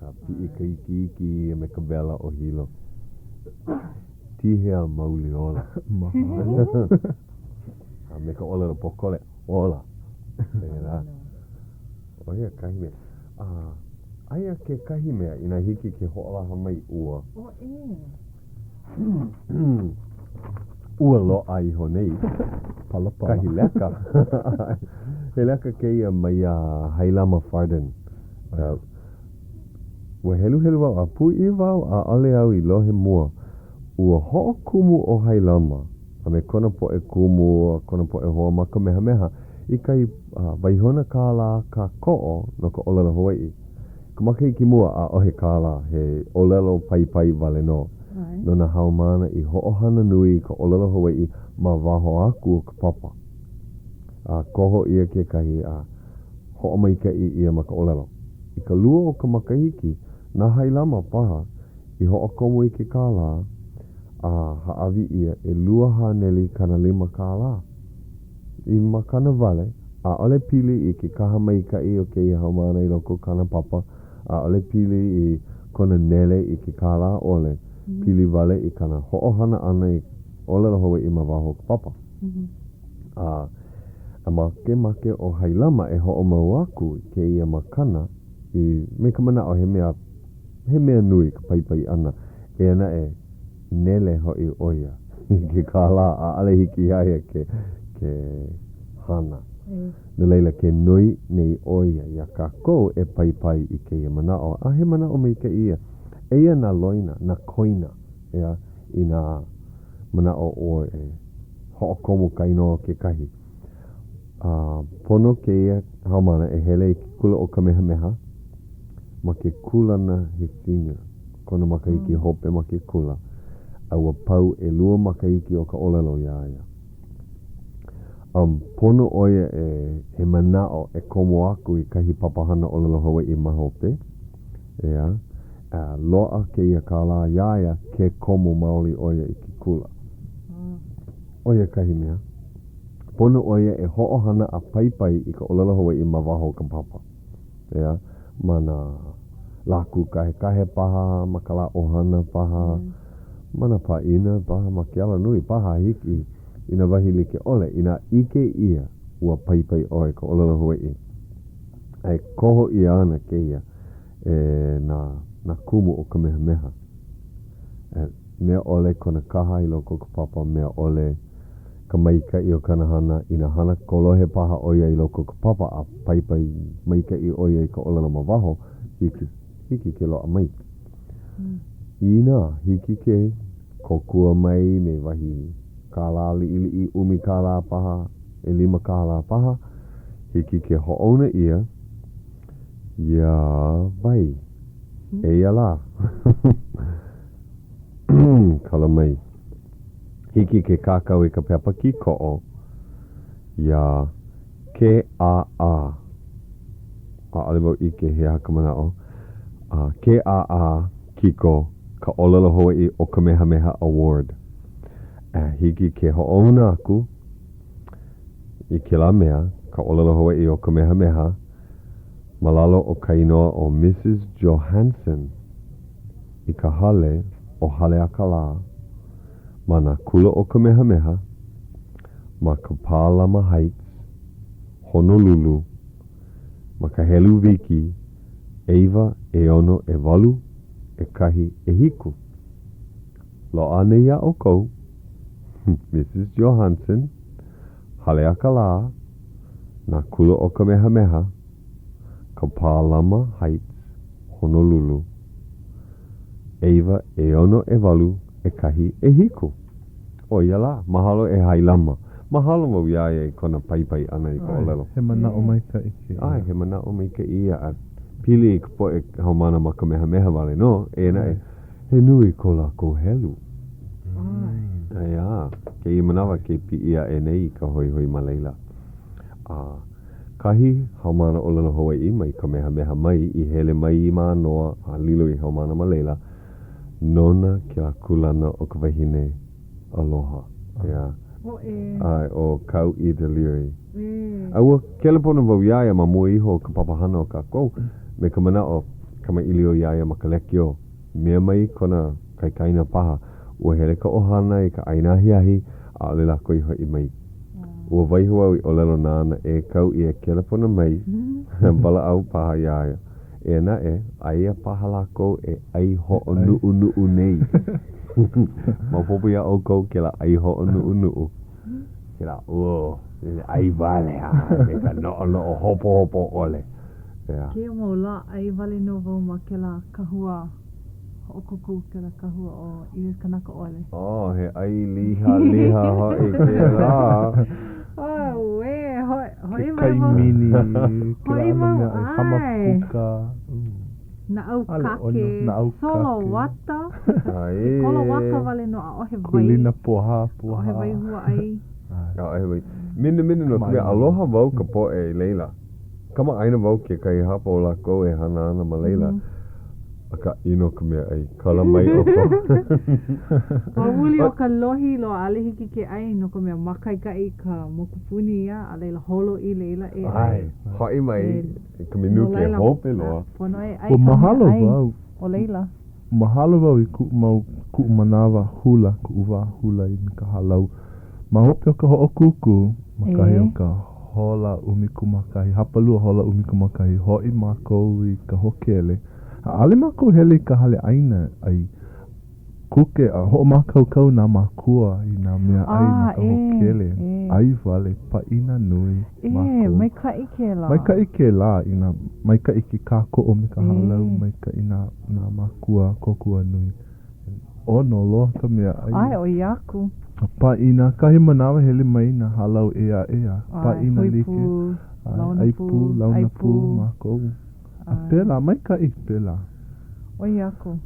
S2: A pi ka iki me ka bela o hilo. Tihea mauli ola. A me ka ola pokole ola. Era. Oia kahi mea. Aia ke kahi mea ina hiki ke ho'olaha mai ua. Ua loa I honei.
S3: Palapala.
S2: Kahi leka. He leka ke ia mai a Hailama Farden. Ua helu au a pui wau a ale au I lohe mua. Ua ho'o kumu o Hailama. A me kona po e kumu, kona po e hoa maka meha. I kai waihona kāla ka ko'o no ka olelo Hawai'i. Ka makahiki mua a ohe kāla he olelo pai wale no. No na haumana I ho'ohana nui ka olelo Hawai'i ma waho aku o ka papa. Koho ia ke kahi ho'o maika I ia ma ka olelo. I ka lua o ka makahiki na Hailama paha I ho'okomo I ke kāla haawi ia e lua haneli kana 5 kāla. I makana wale a ole pili I ke kaha maika I o ke I haumana I loko kana papa. A ole pili I kona nele I ke kāla ole. Pili wale I kana ho'ohana ana I olelo Hawai'i ma waho ka papa. A make o Hailama e ho'o mau aku ke ia makana I me ka mana o he mea nui ka pai ana. E ana e nele hoi oia. I ke kāla a ale hiki aia ke hana. No leila ke nui nei oia ia kako e pai I ke ia manao. A he manao me ke ia. Eia na loina, na koina. Ea I na manao o e ho'okomo kaino ke kahi. Pono ke ia haumana e hele I ke kula o kamehameha. Ma ke kulana he senior. Kona makahiki hope ma ke kula. Aua pau e lua makahiki o ka olelo iaia. Pono oia he manao e komo aku I kahi papahana olelo Hawai'i ma hope. Ea. Loa ke ia kāla iaia ke komo maoli oia I ke kula. Oia kahi mea. Pono oia e ho'ohana a pai I ka olelo Hawai'i ma waho ka papa. Ea. Mana laku kahe paha, makala ohana paha, mana paina paha, makiala nui paha hiki. Ina wahi like ole, ina ike ia ua pai oi ka olelo Hawai'i. Ai koho ia ana ke ia. na kumu o ka meha. Mea ole kona kaha I loko ka papa, mea ole ka maikai o kanahana I na hana kolohe paha oia I loko ka papa a paipai maikai oia I ka olelo mawaho hiki ke loa mai. Ina hiki ke kokua mai me wahi kālā li'i umi kālā paha e 5 kālā paha hiki ke ho'ona ia vai eia la kala mai hiki ke kākau e ka pepa ki ko'o ia ke a alewau I ke he haka manao ke a kiko ka olelo Hawai'i o Kamehameha Award hiki ke ho'ona aku I ke la mea ka olelo Hawai'i o Kamehameha malalo o ka inoa o Mrs. Johansson I ka hale o Hale Akala ma na kula o Kamehameha ma ka Pālama Heights Honolulu ma ka helu wiki Eva e ono e walu e kahi e hiku loa nei a o kou Mrs. Johansson Hale Akala na kula o Kamehameha ka Pālama Heights Honolulu Eva e ono e walu e kahi e hiku o ia la mahalo e hailama mahalo mo iaia I kona paipai ana I ka olelo
S3: he mana o mai ka ike
S2: he mana o mai ka ia a pili I ka po e haumana ma Kamehameha wale no e na he nui ko la ko helu ke I manawa ke pi ia e nei ka hoi ma leila kahi haumana o lana Hawai'i mai Kamehameha mai I hele mai I manoa a lilo I haumana ma leila nona ke a kulana o ka wahine aloha o kau I deliri aua kelepona wau iaia ma mua iho ka papahana o ka kou me ka mana o kama ilio iaia ma ka lekio mea mai kona kaikaina paha ua hele ka ohana I ka ainahiahi a ole lako iho I mai ua waihua I olelo nana e kau I e kelepona mai bala au paha iaia e na aia paha lako e ai ho'o nu'u nei ma popo ia o kou ke la ai ho'o nu'u ke la ai vale ke ka no hopo ole
S4: ke mo la ai vale no vo ma ke la kahua o kuku ke la kahua o I kanaka ole
S2: he ai liha hoi ke la
S3: hoi kaimini ke la ana mea ai hamapuka
S4: na au kake solo wata kolo waka vale no a ohe vai
S3: kulina poha
S4: ohe vai hua ai
S2: ohe vai minu no kia aloha wau ka po e leila kama aina wau ke kai hapa o la ko e hana ana ma leila aka ino ka mea ai kala mai o ko
S4: wuli o ka lohi lo alihiki ke ai no ka mea makai ka I ka mokupuni ia a leila holo I leila e ai
S2: hoi mai ka minu ke hope loa
S3: o mahalo wau
S4: o leila
S3: mahalo wau I ku manawa hula ku uwa hula I ka halau ma hope o ka ho o kuku makahi o ka hola umiku makahi hapalua hola umiku makahi hoi mako I ka hokele ale mako hele ka hale aina ai kuke a ho makau na makua I na mea ai na ka hokele ai vale pa ina nui
S4: mai ka ike
S3: la ina mai ka ike ka ko o me ka halau mai ka ina na makua kokua nui o no lo ka mea
S4: ai o yaku
S3: pa ina kahi manawa hele mai na halau ea pa ina like ai pu launa pu mako pela mai ka I pela
S4: o yaku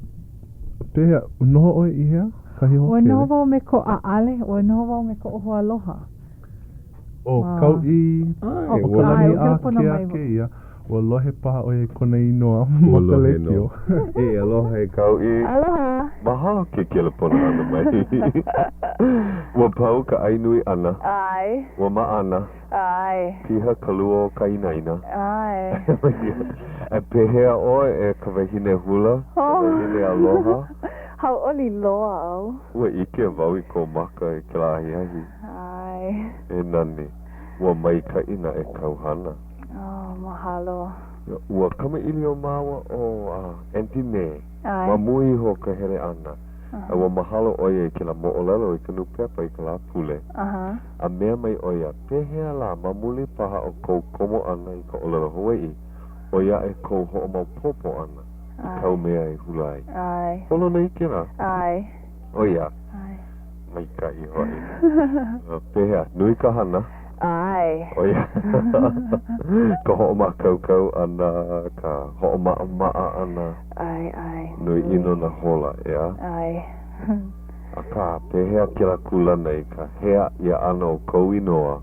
S3: pea noho o ia kahi hokele
S4: o noho wau me ko a ale o noho wau me ko o hoa aloha
S3: o kau I o kalani a ke ia o lohe paha o e kona inoa mokalekio
S2: aloha e kau I
S4: aloha
S2: mahalo ke kelepona ana mai ua pau ka ainui ana
S8: ai
S2: ua maana
S8: ai
S2: piha kalua o ka inaina
S8: ai
S2: e pehea o e ka wahine hula ka wahine aloha
S8: Hauʻoli loa au
S2: ua ike wau I ko maka e ke la ahiahi
S8: ai
S2: e nani ua mai ka ina e kauhana
S8: mahalo
S2: Ua kama ili o mawa o Antine. Mamui ho ka hele ana. Ua mahalo oia I ke la mo'olelo I ka nupepa I ka la pule. A mea mai oia, pehea la mamuli paha o kou komo ana I ka olelo Hawai'i. Oia e kou ho o mau popo ana. I kau mea I hulai. Holo nei kira? Oia. Mai ka I hoi. Pehea, nui ka hana? Oia. Ka ho o ma kau ana, ka ho o ma ana. Nui ino na hola, ea? A ka pehea kila kulana I ka hea ia ana o kou inoa.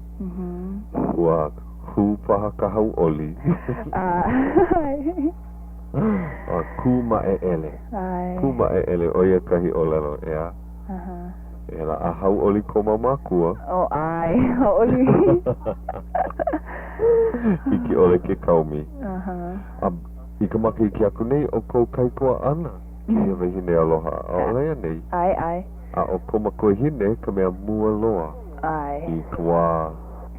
S2: Ua ku paha ka hauʻoli. Ku ma e ele. Ku ma e ele oia kahi olelo, ea? E la a hauʻoli ko mamakua.
S8: Hauʻoli.
S2: Iki ole ke kaumi. I ka maka I ke aku nei o kou kaikoa ana. Ia wehine aloha. A olea nei. A o ko makoe hine ka mea mua loa. I ka wā.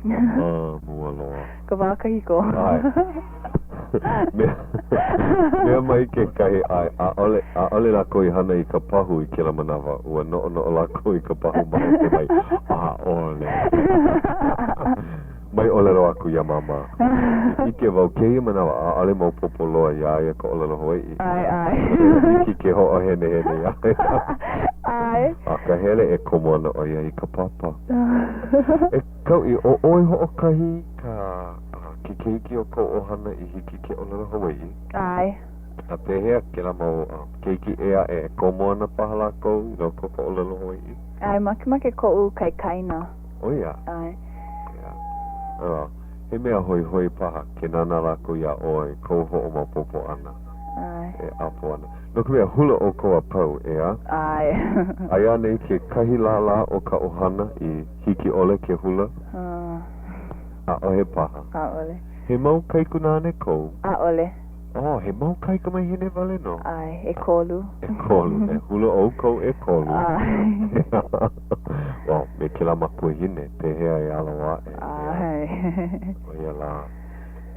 S2: Mua loa.
S8: Ka wā kahiko.
S2: Mea mai ke kahi ai. A ole lako I hana I ka pahu I ke la manawa. Ua no lako I ka pahu maho te mai. A ole. Mai olelo aku ia mama. I ke wau keia manawa a ale mau popo loa ia ka olelo Hawai'i. I ke ho o hene ia. A ka hele e komo ana o ia I ka papa. E kau I o oi ho o kahi ka ke keiki o kou ohana I hiki ke olelo Hawai'i. A pehea ke la mau keiki ea e komo ana paha lako I no ko olelo Hawai'i.
S8: Make ko kai kaina.
S2: Oia. He mea hoi paha ke nana lako ia oi kou ho o mapopo ana. E apo ana. No ka mea hula o koa pau, ea? Aia nei ke kahi la o ka ohana I hiki ole ke hula? A ohe paha. He mau kaikunane kou? He mau kaika mai hine wale no?
S8: E kolu.
S2: E hula o kou e kolu. Me ke la makua hine, pehea E alawa e. Oia la.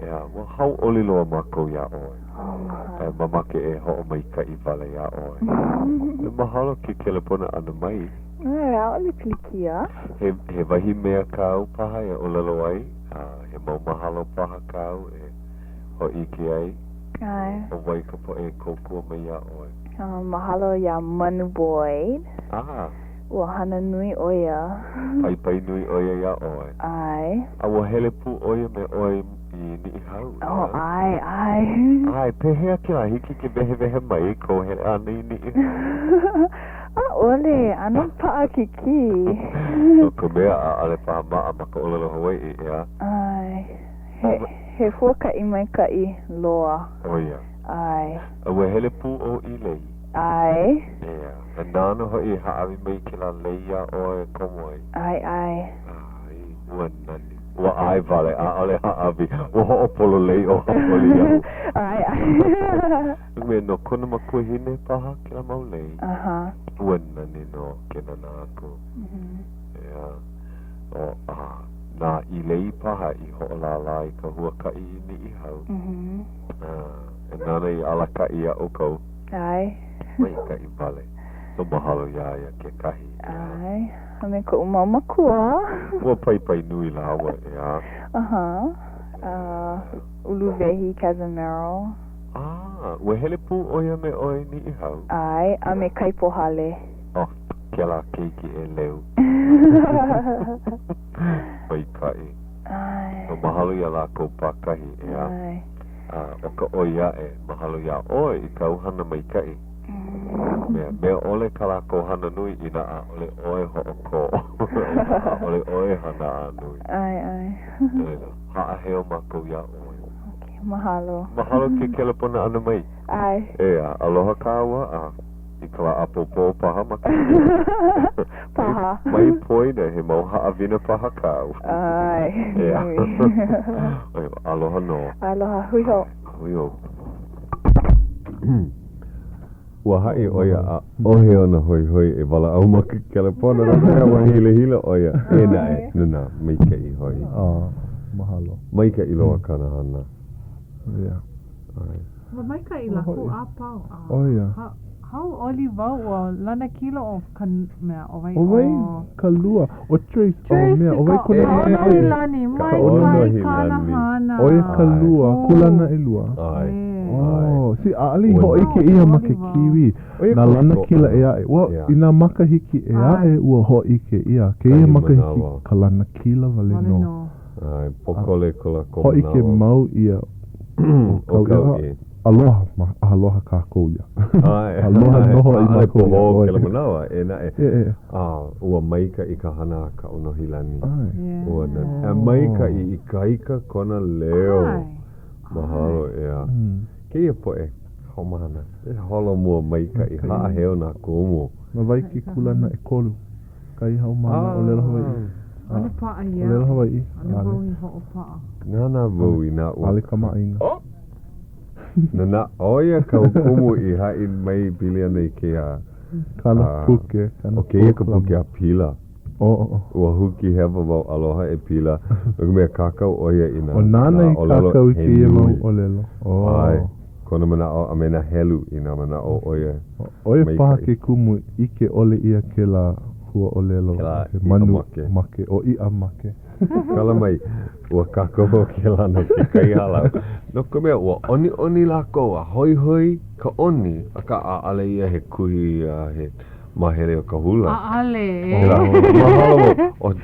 S2: Ea, hauʻoli loa mākou ia oi. Mamake e ho o mai ka I wale ia oi. Mahalo ke kelepona ana mai.
S8: Hauʻoli pilikia.
S2: He wahi mea kau paha e olelo ai. He mau mahalo paha kau e ho iki ai. O wai ka po e kokua mai ia oi.
S8: Mahalo ia Manu Boyd. Ua hana nui oia.
S2: Pai nui oia ia oi. A ua hele pu oia me oi I ni hau. Pehea ke la hiki ke vehe mai ko he ana I ni.
S8: Ole, ano paa kiki.
S2: No ka mea a ale paha maa maka olelo Hawai'i, ea?
S8: He fuaka I mai ka I loa.
S2: Oia. A ua hele pu o I lei. Ea. A nana hoi haawi mai ke la leia o e komoi. Ua nani. Ua ai vale, a ale haawi. Ua ho polo lei o hapoli au. Me no kona makua hine paha ke la mau lei. Ua nani no ke nana aku. Ea. Nā I lei paha I ho la I ka huakai I ni I hau. E nana I alaka ia o kou. Mai ka I vale. No mahalo ia ke kahi.
S8: Me ko umau makua.
S2: Ua pai nui la awa ea.
S8: Uluvehi Casimiro.
S2: Ua hele pu oia me oi ni I hau.
S8: A me kaipohale.
S2: Ke la keiki e leu. Mai kai. No mahalo ia la kou pakahi ea. O ka oia e mahalo ia oi I ka uhana mai kai. Mea ole ka la ko hana nui ina a ole oe ho o ko. Ole oe hana a nui. Haa heo mako ia oe.
S8: Mahalo.
S2: Mahalo ke kelepona ana mai. Ea, aloha kawa I ka la apopo paha maka.
S8: Paha.
S2: Mai poina he mau haawina paha kau. Ea. Aloha no.
S8: Aloha huiho.
S2: Huiho. Ua hai oia a ohe ona hoi e wala au maka kelepona na mea wa hile oia. E nae, mai ke I hoi.
S3: Mahalo.
S2: Mai ke I loa kanahana.
S3: Yeah.
S4: Ma mai ka I laku a pau.
S3: Oh ia.
S4: Hauʻoli wau o lana kilo o kan mea o wai.
S3: O wai ka lua. O Trace. O mea. O wai kuna
S4: Ka Hilani. Mai kai kanahana.
S3: O ia ka lua. Kulana e lua. Oh, si ali ho ike ia ma ke kiwi. Na lana kila e ae. Wa ina makahiki e ae ua ho ike ia. Ke ia makahiki ka lana kila vale no.
S2: Ai, pokole kola ko.
S3: Ho ike mau ia. Kau ia. Aloha ma aloha kākou ia. Aloha noho I mākou ia.
S2: Aloha kela manawa e na e. Ua maika I ka hana ka ono hilani. Ua na maika I ikaika kona leo. Mahalo ea. Ke ia poe homana. E holo mua maika I haa heo na kumu.
S3: Ma waiki kulana e kolu. Kai hau mana o lelo Hawai'i.
S4: Ane paa ia.
S3: O lelo Hawai'i.
S4: Ane wau I ho o paa.
S2: Nana wau I na ua.
S3: Ale kamaina.
S2: Nana oia kau kumu I hai mai pilia nei ke a
S3: Kana puke.
S2: O ke ia ka puke a pila. Ua huki hewa wau aloha e pila. Nuku mea kakau oia I na.
S3: O nana I kakau I ke ia mau o lelo.
S2: Ai. Kona mana o amena helu I na mana o oia.
S3: Oia paha ke kumu I ke ole ia ke la hua o lelo.
S2: Ke
S3: manu make. O ia make.
S2: Kala mai, ua kako ke lana ke kai halau. No ka mea, ua oni lako, a hoi ka oni, a ka a ale ia he kuhi he mahere o ka hula.
S4: A ale,
S2: Mahalo, o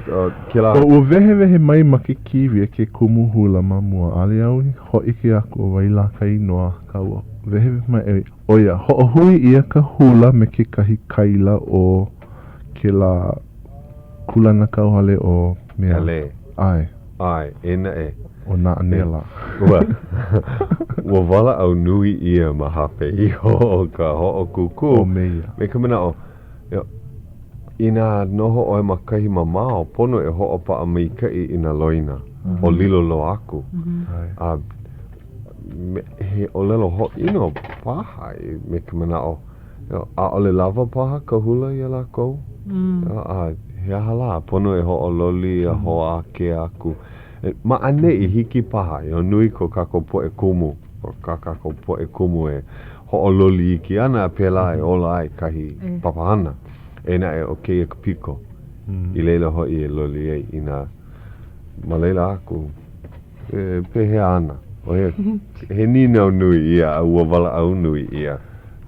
S2: ke la...
S3: O ua vehe mai ma ke kiwi e ke kumu hula ma mua. Ale au hoi ke ako o waila ka inoa ka ua. Vehe mai e, oia, ho hui ia ka hula me ke kahi kaila o ke la kulana kauhale o mea.
S2: Ale. Ai, ena e.
S3: O na anela.
S2: Ua wala au nui ia ma hape iho o ka ho o kuku.
S3: O meia.
S2: Me ka mina o, ina noho o e makahi mamao, pono e ho o pa a meikai ina loina. O lilo lo aku. He o lelo ho ino paha me ka mina o. A ole lava paha ka hula ia la kou. He ahala, pono e ho o loli a ho a ke aku. Ma ane I hiki paha, nui ko kako po e kumu. O kako po e kumu e ho o loli iki ana a pela e ola ai kahi papahana. E na e o ke e kapiko. I leila ho I e loli e ina malela aku. Pehe ana. O he nina o nui ia, a ua wala au nui ia.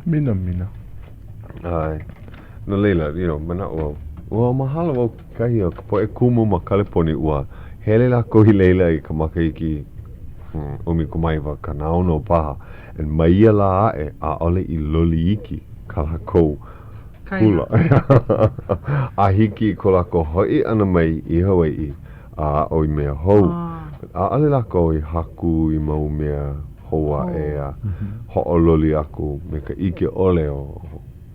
S3: Mina.
S2: Ai. No leila, mana o. Ua mahalo o kahi o po e kumu ma Kaleponi ua hele la kohi leila I ka makaiki umi kumaiwa ka naono paha en maia la ae a ole I loli iki ka la kou hula a hiki ko la ko hoi ana mai I Hawai'i a oi mea hou a ole la ko I haku I mau mea hoa e a ho o loli aku me ka ike ole o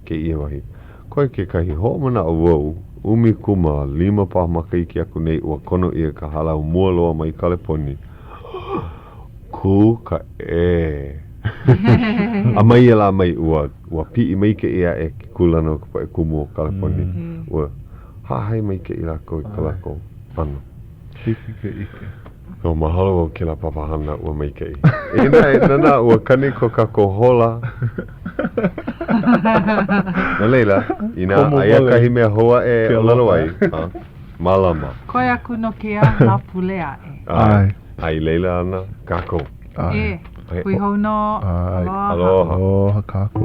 S2: ke ia wahi koe ke kahi ho mana o wau umi kuma 5 paha makaiki aku nei ua kono ia ka halau mua loa mai Kaleponi. Ku ka e. A mai e la mai ua pi I mai ke ia e ki kulana o ka kumu o Kaleponi. Ua hahai mai ke I lako I kalako. Ano.
S3: Hiki ke ike.
S2: No mahalo o ke la papahana ua mai ke I. Nana ua kani ko kako hola. No leila, ina aia kahi mea hoa e o lalo ai. Malama.
S4: Koe aku no ke a la pulea e.
S2: Ai leila ana, kako.
S4: Pui hou no.
S3: Aloha kako.